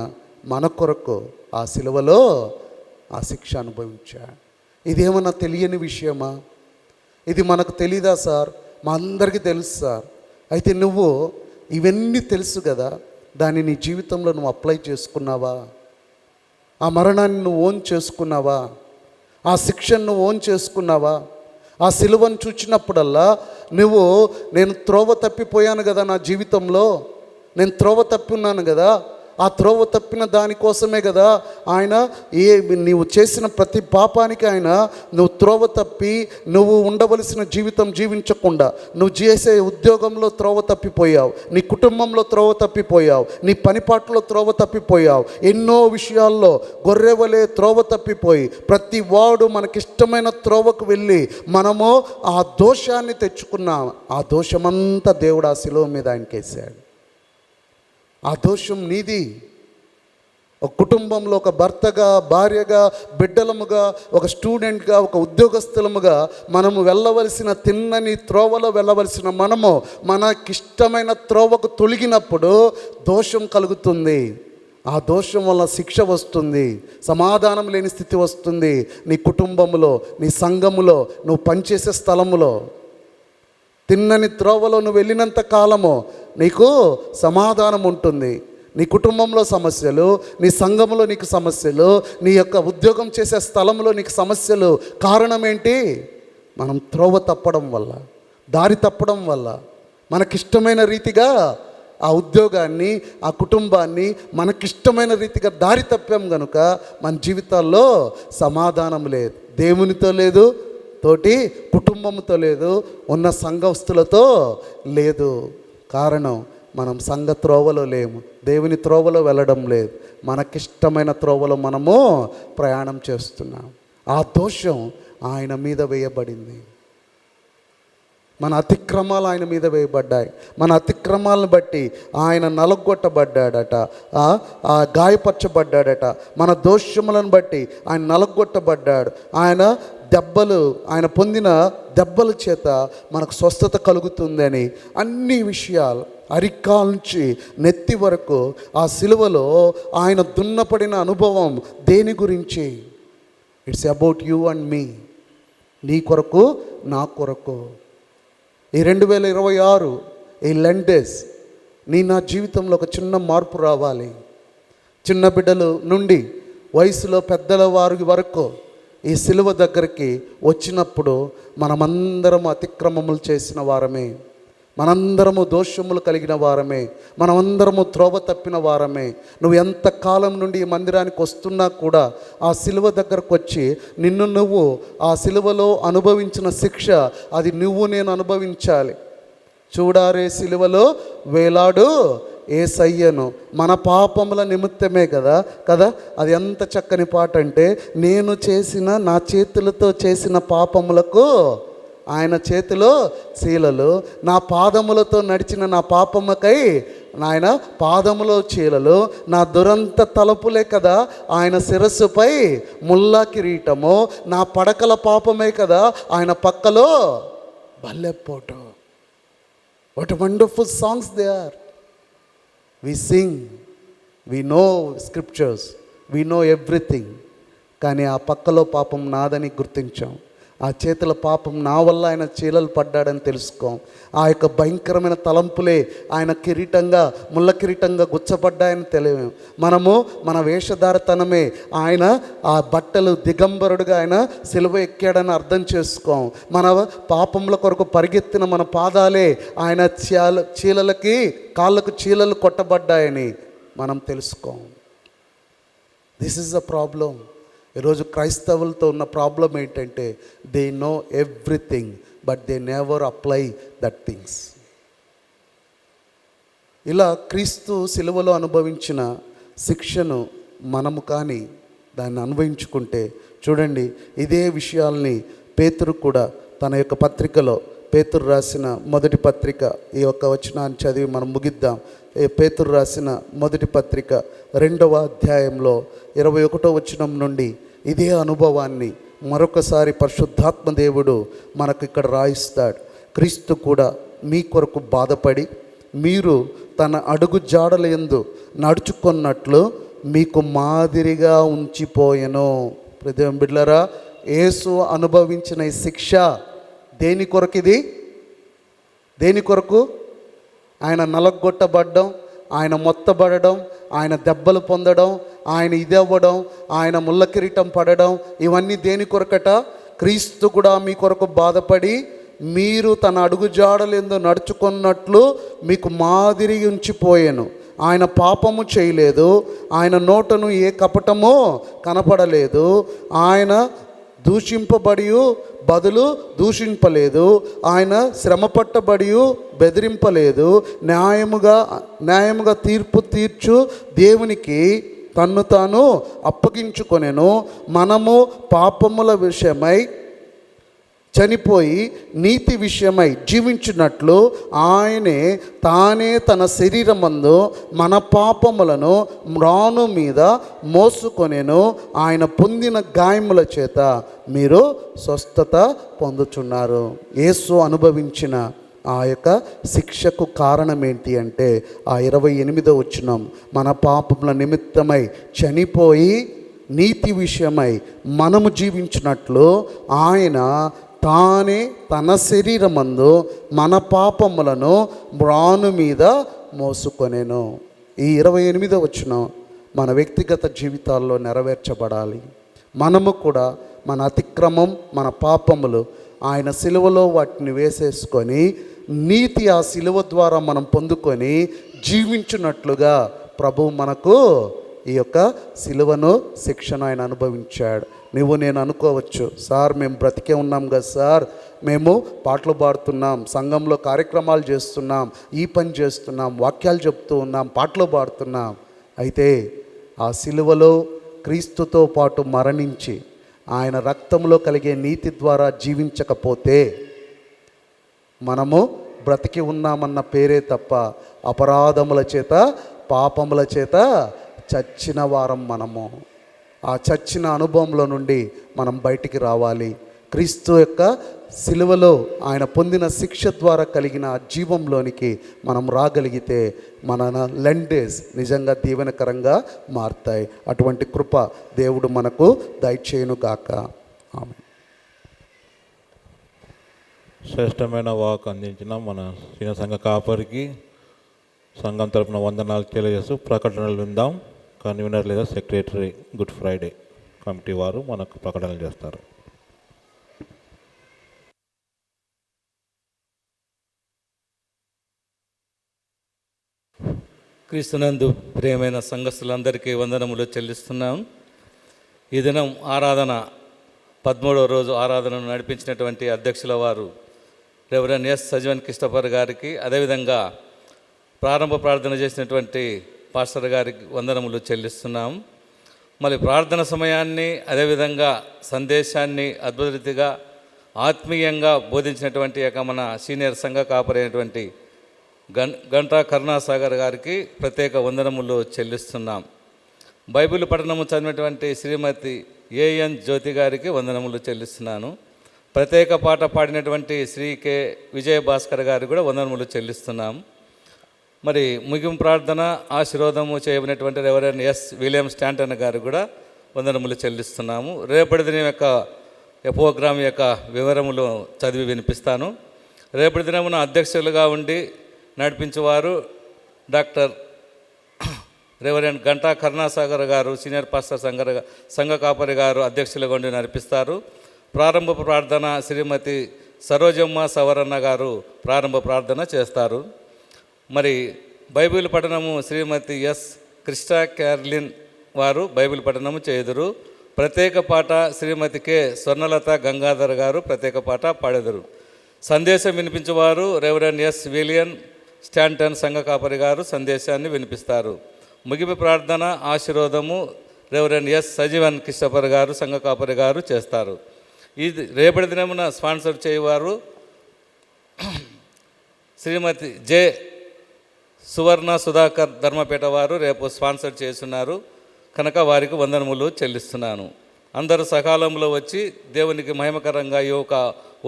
మన కొరకు ఆ సిలువలో ఆ శిక్ష అనుభవించాడు. ఇదేమన్నా తెలియని విషయమా? ఇది మనకు తెలీదా సార్? మా అందరికీ తెలుసు సార్. అయితే నువ్వు ఇవన్నీ తెలుసు కదా, దాన్ని నీ జీవితంలో నువ్వు అప్లై చేసుకున్నావా? ఆ మరణాన్ని నువ్వు ఓన్ చేసుకున్నావా? ఆ శిక్షను నువ్వు ఓన్ చేసుకున్నావా? ఆ సిలువను చూచినప్పుడల్లా నువ్వు, నేను త్రోవ తప్పిపోయాను కదా, నా జీవితంలో నేను త్రోవ తప్పి ఉన్నాను కదా, ఆ త్రోవ తప్పిన దానికోసమే కదా ఆయన నీవు చేసిన ప్రతి పాపానికి ఆయన, నువ్వు త్రోవ తప్పి నువ్వు ఉండవలసిన జీవితం జీవించకుండా, నువ్వు చేసే ఉద్యోగంలో త్రోవ తప్పిపోయావు, నీ కుటుంబంలో త్రోవ తప్పిపోయావు, నీ పనిపాట్లో త్రోవ తప్పిపోయావు, ఎన్నో విషయాల్లో గొర్రెవలే త్రోవ తప్పిపోయి ప్రతి వాడు మనకిష్టమైన త్రోవకు వెళ్ళి మనము ఆ దోషాన్ని తెచ్చుకున్నాం. ఆ దోషమంతా దేవుడు ఆ శిలువ మీద ఆయనకేసాడు. ఆ దోషం నీది. ఒక కుటుంబంలో ఒక భర్తగా, భార్యగా, బిడ్డలముగా, ఒక స్టూడెంట్గా, ఒక ఉద్యోగస్తులముగా మనము వెళ్ళవలసిన తిన్నని త్రోవలో వెళ్ళవలసిన మనము మనకిష్టమైన త్రోవకు తొలగినప్పుడు దోషం కలుగుతుంది. ఆ దోషం వల్ల శిక్ష వస్తుంది, సమాధానం లేని స్థితి వస్తుంది. నీ కుటుంబంలో, నీ సంఘములో, నువ్వు పనిచేసే స్థలములో, తిన్నని త్రోవలో నువ్వు వెళ్ళినంత కాలము నీకు సమాధానం ఉంటుంది. నీ కుటుంబంలో సమస్యలు, నీ సంఘంలో నీకు సమస్యలు, నీ యొక్క ఉద్యోగం చేసే స్థలంలో నీకు సమస్యలు. కారణం ఏంటి? మనం త్రోవ తప్పడం వల్ల, దారి తప్పడం వల్ల, మనకిష్టమైన రీతిగా ఆ ఉద్యోగాన్ని, ఆ కుటుంబాన్ని మనకిష్టమైన రీతిగా దారి తప్పాం కనుక మన జీవితాల్లో సమాధానం లేదు. దేవునితో లేదు, తోటి కుటుంబంతో లేదు, ఉన్న సంఘస్థులతో లేదు. కారణం, మనం సంఘ త్రోవలో లేము, దేవుని త్రోవలో వెళ్ళడం లేదు, మనకిష్టమైన త్రోవలో మనము ప్రయాణం చేస్తున్నాం. ఆ దోషం ఆయన మీద వేయబడింది. మన అతిక్రమాలు ఆయన మీద వేయబడ్డాయి. మన అతిక్రమాలను బట్టి ఆయన నలగొట్టబడ్డాడట, గాయపరచబడ్డాడట. మన దోషములను బట్టి ఆయన నలగొట్టబడ్డాడు. ఆయన పొందిన దెబ్బల చేత మనకు స్వస్థత కలుగుతుందని అన్ని విషయాలు అరికాల నుంచి నెత్తి వరకు ఆ సిలువలో ఆయన దున్నపడిన అనుభవం దేని గురించి? ఇట్స్ అబౌట్ యూ అండ్ మీ. నీ కొరకు, నా కొరకు. ఈ 2026 ఈ లెంట్ డేస్ నా జీవితంలో ఒక చిన్న మార్పు రావాలి. చిన్న బిడ్డల నుండి వయసులో పెద్దల వారి వరకు ఈ సిలువ దగ్గరికి వచ్చినప్పుడు మనమందరము అతిక్రమములు చేసిన వారమే, మనందరము దోషములు కలిగిన వారమే, మనమందరము త్రోవ తప్పిన వారమే. నువ్వు ఎంత కాలం నుండి ఈ మందిరానికి వస్తున్నా కూడా ఆ సిలువ దగ్గరకు వచ్చి నువ్వు ఆ సిలువలో అనుభవించిన శిక్ష అది నేను అనుభవించాలి. చూడారే సిలువలో వేలాడు యేసయ్యను, మన పాపముల నిమిత్తమే కదా. అది ఎంత చక్కని పాట అంటే, నేను చేసిన నా చేతులతో చేసిన పాపములకు ఆయన చేతిలో చీలలు, నా పాదములతో నడిచిన నా పాపముకై ఆయన పాదములో చీలలు, నా దురంత తలపులే కదా ఆయన శిరస్సుపై ముల్లా కిరీటము, నా పడకల పాపమే కదా ఆయన పక్కలో బల్లెపోటు. What wonderful songs they are. We sing, we know scriptures, we know everything. కానీ ఆ పక్కలో పాపం నాదని గుర్తించాం. ఆ చేతుల పాపం నా వల్ల ఆయన చీలలు పడ్డాడని తెలుసుకోం. ఆ యొక్క భయంకరమైన తలంపులే ఆయన కిరీటంగా, ముళ్ళ కిరీటంగా గుచ్చబడ్డాయని తెలియము. మనము మన వేషధారతనమే ఆయన ఆ బట్టలు దిగంబరుడుగా ఆయన సిలువ ఎక్కాడని అర్థం చేసుకోం. మన పాపముల కొరకు పరిగెత్తిన మన పాదాలే ఆయన చీలలకి, కాళ్ళకు చీలలు కొట్టబడ్డాయని మనం తెలుసుకోం. This is the problem. ఈరోజు క్రైస్తవులతో ఉన్న ప్రాబ్లం ఏంటంటే, they know everything but they never apply that things. ఇలా క్రీస్తు సిలువలో అనుభవించిన శిక్షను మనము కానీ దాన్ని అనుభవించుకుంటే, చూడండి ఇదే విషయాల్ని పేతురు కూడా తన యొక్క పత్రికలో, పేతురు రాసిన మొదటి పత్రిక, ఈ యొక్క వచనాన్ని చదివి మనం ముగిద్దాం. పేతురు రాసిన మొదటి పత్రిక 2వ అధ్యాయంలో 21వ వచనం నుండి ఇదే అనుభవాన్ని మరొకసారి పరిశుద్ధాత్మ దేవుడు మనకు ఇక్కడ రాయిస్తాడు. క్రీస్తు కూడా మీ కొరకు బాధపడి మీరు తన అడుగు జాడల యందు నడుచుకున్నట్లు మీకు మాదిరిగా ఉంచిపోయెను. ప్రదేవం బిడ్డలారా, యేసు అనుభవించిన ఈ శిక్ష దేని కొరకు? ఇది దేని కొరకు? ఆయన నలగొట్టబడ్డం, ఆయన మొత్తబడడం, ఆయన దెబ్బలు పొందడం, ఆయన ఇది అవ్వడం, ఆయన ముళ్ళ కిరీటం పడడం, ఇవన్నీ దేని కొరకట? క్రీస్తు కూడా మీ కొరకు బాధపడి మీరు తన అడుగుజాడలందు నడుచుకున్నట్లు మీకు మాదిరి ఉంచిపోయాను. ఆయన పాపము చేయలేదు, ఆయన నోటను ఏ కపటమో కనపడలేదు, ఆయన దూషింపబడి బదులు దూషింపలేదు, ఆయన శ్రమపట్టబడి బెదిరింపలేదు, న్యాయముగా తీర్పు తీర్చు దేవునికి తన్ను తాను అప్పగించుకొనెను. మనము పాపముల విషయమై చనిపోయి నీతి విషయమై జీవించినట్లు ఆయనే తానే తన శరీరమందు మన పాపములను మ్రాను మీద మోసుకొనెను. ఆయన పొందిన గాయముల చేత మీరు స్వస్థత పొందుచున్నారు. యేసు అనుభవించిన ఆ యొక్క శిక్షకు కారణం ఏంటి అంటే, ఆ 28వ వచనం, మన పాపముల నిమిత్తమై చనిపోయి నీతి విషయమై మనము జీవించినట్లు ఆయన తానే తన శరీరమందు మన పాపములను మ్రాను మీద మోసుకొనెను. ఈ 28వ వచనం మన వ్యక్తిగత జీవితాల్లో నెరవేర్చబడాలి. మనము కూడా మన అతిక్రమం, మన పాపములు ఆయన సిలువలో వాటిని వేసేసుకొని నీతి ఆ సిలువ ద్వారా మనం పొందుకొని జీవించున్నట్లుగా ప్రభువు మనకు ఈ యొక్క సిలువను, శిక్షను ఆయన అనుభవించాడు. నువ్వు నేను అనుకోవచ్చు, సార్ మేము బ్రతికే ఉన్నాం కదా సార్, మేము పాటలు పాడుతున్నాం, సంఘంలో కార్యక్రమాలు చేస్తున్నాం, ఈ పని చేస్తున్నాం, వాక్యాలు చెప్తూ ఉన్నాం, పాటలు పాడుతున్నాం. అయితే ఆ సిలువలో క్రీస్తుతో పాటు మరణించి ఆయన రక్తంలో కలిగే నీతి ద్వారా జీవించకపోతే మనము బ్రతికి ఉన్నామన్న పేరే తప్ప అపరాధముల చేత, పాపముల చేత చచ్చిన వారం మనము. ఆ చచ్చిన అనుభవంలో నుండి మనం బయటికి రావాలి. క్రీస్తు యొక్క సిలువలో ఆయన పొందిన శిక్ష ద్వారా కలిగిన ఆ జీవంలోనికి మనం రాగలిగితే మన లెంట్ డేస్ నిజంగా దీవెనకరంగా మారుతాయి. అటువంటి కృప దేవుడు మనకు దయచేయును గాక. ఆమేన్. శ్రేష్టమైన వాక్ అందించిన మన సీనియర్ సంఘ కాపరికి సంఘం తరపున వందనాలు తెలియజేస్తూ ప్రకటనలు విందాం. కన్వీనర్ లేదా సెక్రటరీ గుడ్ ఫ్రైడే కమిటీ వారు మనకు ప్రకటనలు చేస్తారు. క్రీస్తునందు ప్రియమైన సంఘస్థులందరికీ వందనములు చెల్లిస్తున్నాం. ఈ దినం ఆరాధన 13వ రోజు ఆరాధనను నడిపించినటువంటి అధ్యక్షుల వారు రెవరెండ్ ఎస్ సజీవన్ కిష్టపర్ గారికి, అదేవిధంగా ప్రారంభ ప్రార్థన చేసినటువంటి పాస్టర్ గారికి వందనములు చెల్లిస్తున్నాం. మరి ప్రార్థన సమయాన్ని, అదేవిధంగా సందేశాన్ని అద్భుత రీతిగా ఆత్మీయంగా బోధించినటువంటి మన సీనియర్ సంఘ కాపరైనటువంటి గంటా కరుణాసాగర్ గారికి ప్రత్యేక వందనములు చెల్లిస్తున్నాం. బైబిల్ పఠనము చదివినటువంటి శ్రీమతి ఏఎన్ జ్యోతి గారికి వందనములు చెల్లిస్తున్నాను. ప్రత్యేక పాట పాడినటువంటి శ్రీ కె విజయభాస్కర్ గారికి కూడా వందనములు చెల్లిస్తున్నాం. మరి ముగింపు ప్రార్థన ఆశీర్వాదము చేయబడినటువంటి రెవరెండ్ ఎస్ విలియం స్టాంటన్ గారికి కూడా వందనములు చెల్లిస్తున్నాము. రేపటి దినం యొక్క ప్రోగ్రాం యొక్క వివరములు చదివి వినిపిస్తాను. రేపటి దినమున అధ్యక్షులుగా ఉండి నడిపించేవారు డాక్టర్ రెవరెండ్ గంటా కరుణాసాగర్ గారు, సీనియర్ పాస్టర్ సంఘ కాపరి గారు అధ్యక్షులుగా ఉండి నడిపిస్తారు. ప్రారంభ ప్రార్థన శ్రీమతి సరోజమ్మ సవరణ గారు ప్రారంభ ప్రార్థన చేస్తారు. మరి బైబిల్ పఠనము శ్రీమతి ఎస్ క్రిస్టా క్యార్లిన్ వారు బైబిల్ పఠనము చేయుదురు. ప్రత్యేక పాట శ్రీమతి కె స్వర్ణలత గంగాధర్ గారు ప్రత్యేక పాట పాడెదరు. సందేశం వినిపించేవారు రెవరెండ్ ఎస్ విలియన్ స్టాంటన్ సంఘ కాపరి గారు సందేశాన్ని వినిపిస్తారు. ముగింపు ప్రార్థన ఆశీర్వాదము రెవరెండ్ ఎస్ సజీవన్ కిష్టపర్ గారు సంఘ కాపరి గారు చేస్తారు. ఇది రేపటి దినమున స్పాన్సర్ చేయవారు శ్రీమతి జె సువర్ణ సుధాకర్ ధర్మపేట వారు రేపు స్పాన్సర్ చేస్తున్నారు కనుక వారికి వందనములు చెల్లిస్తున్నాను. అందరూ సకాలంలో వచ్చి దేవునికి మహిమకరంగా ఈ యొక్క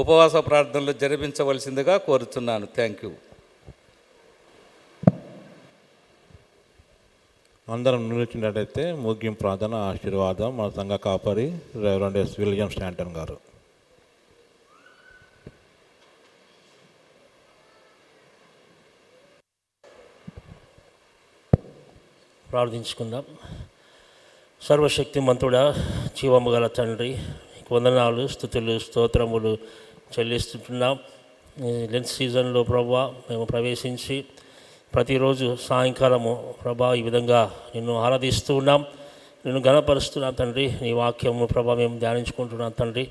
ఉపవాస ప్రార్థనలు జరిపించవలసిందిగా కోరుతున్నాను. Thank you. అందరం నిలిచినట్టయితే ముగింపు ప్రార్థన ఆశీర్వాదం మన సంఘ కాపరి రెవరెండ్ ఎస్ విలియం స్టాంటన్ గారు. ప్రార్థించుకుందాం. సర్వశక్తిమంతుడా, జీవము గల తండ్రి, వందనాలు, స్తుతులు, స్తోత్రములు చెల్లిస్తుంటున్నాం. లెంత్ సీజన్లో ప్రభువా మేము ప్రవేశించి ప్రతిరోజు సాయంకాలము ప్రభా ఈ విధంగా నిన్ను ఆరాధిస్తూ ఉన్నాం, నిన్ను ఘనపరుస్తున్నాం తండ్రి. నీ వాక్యము ప్రభా మేము ధ్యానించుకుంటున్నాం తండ్రి.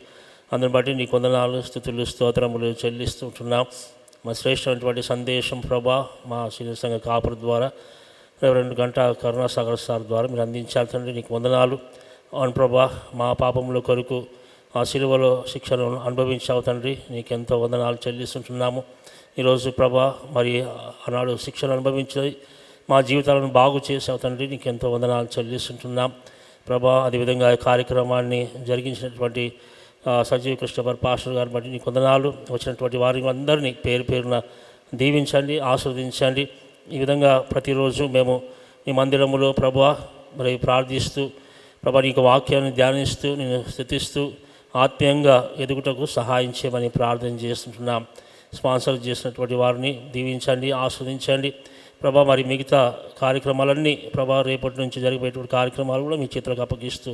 అందుని బట్టి నీకు వందనాలు, స్తుతులు, స్తోత్రములు చెల్లిస్తుంటున్నాం. మా శ్రేష్టమైనటువంటి సందేశం ప్రభా మా సీనియర్ సంఘ కాపరి ద్వారా రెవరెండ్ గంటా కరుణాసాగర్ సార్ ద్వారా మీరు అందించాలి తండ్రి. నీకు వందనాలు. అవును ప్రభా, మా పాపముల కొరకు ఆ శిలువలో శిక్షను అనుభవించావు తండ్రి. నీకెంతో వందనాలు చెల్లిస్తుంటున్నాము. ఈరోజు ప్రభా మరి ఆనాడు శిక్షను అనుభవించి మా జీవితాలను బాగు చేసావు తండ్రి. నీకెంతో వందనాలు చెల్లిస్తుంటున్నాం ప్రభా. అదేవిధంగా ఈ కార్యక్రమాన్ని జరిగించినటువంటి సజీవ్ కృష్ణపర్ పాస్టర్ గారిని బట్టి నీకు వందనాలు. వచ్చినటువంటి వారిని అందరినీ పేరు పేరున దీవించండి, ఆశీర్వదించండి. ఈ విధంగా ప్రతిరోజు మేము ఈ మందిరములో ప్రభా మరి ప్రార్థిస్తూ ప్రభా నీకు వాక్యాన్ని ధ్యానిస్తూ నేను స్తుతిస్తూ ఆత్మీయంగా ఎదుగుటకు సహాయం చేయమని ప్రార్థన చేస్తుంటున్నాం. స్పాన్సర్ చేసినటువంటి వారిని దీవించండి, ఆస్వాదించండి ప్రభా. మరి మిగతా కార్యక్రమాలన్నీ ప్రభా రేపటి నుంచి జరిగేటువంటి కార్యక్రమాలు కూడా మీ చేతులకు అప్పగిస్తూ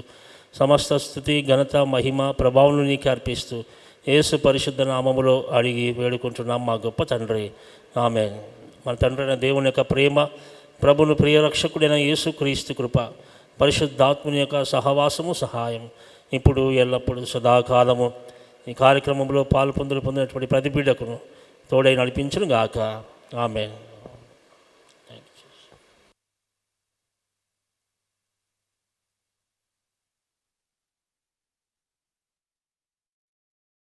సమస్త స్తుతి ఘనత మహిమ ప్రభావం నీకు అర్పిస్తూ యేసు పరిశుద్ధ నామములో అడిగి వేడుకుంటున్నాం మా గొప్ప తండ్రి, ఆమేన్. మన తండ్రి అయిన దేవుని యొక్క ప్రేమ, ప్రభును ప్రియరక్షకుడైన యేసు క్రీస్తు కృప, పరిశుద్ధాత్ముని యొక్క సహవాసము సహాయం ఇప్పుడు ఎల్లప్పుడూ సదాకాలము ఈ కార్యక్రమంలో పొందినటువంటి ప్రతి బిడ్డకును తోడై నడిపించును గాక. ఆమేన్.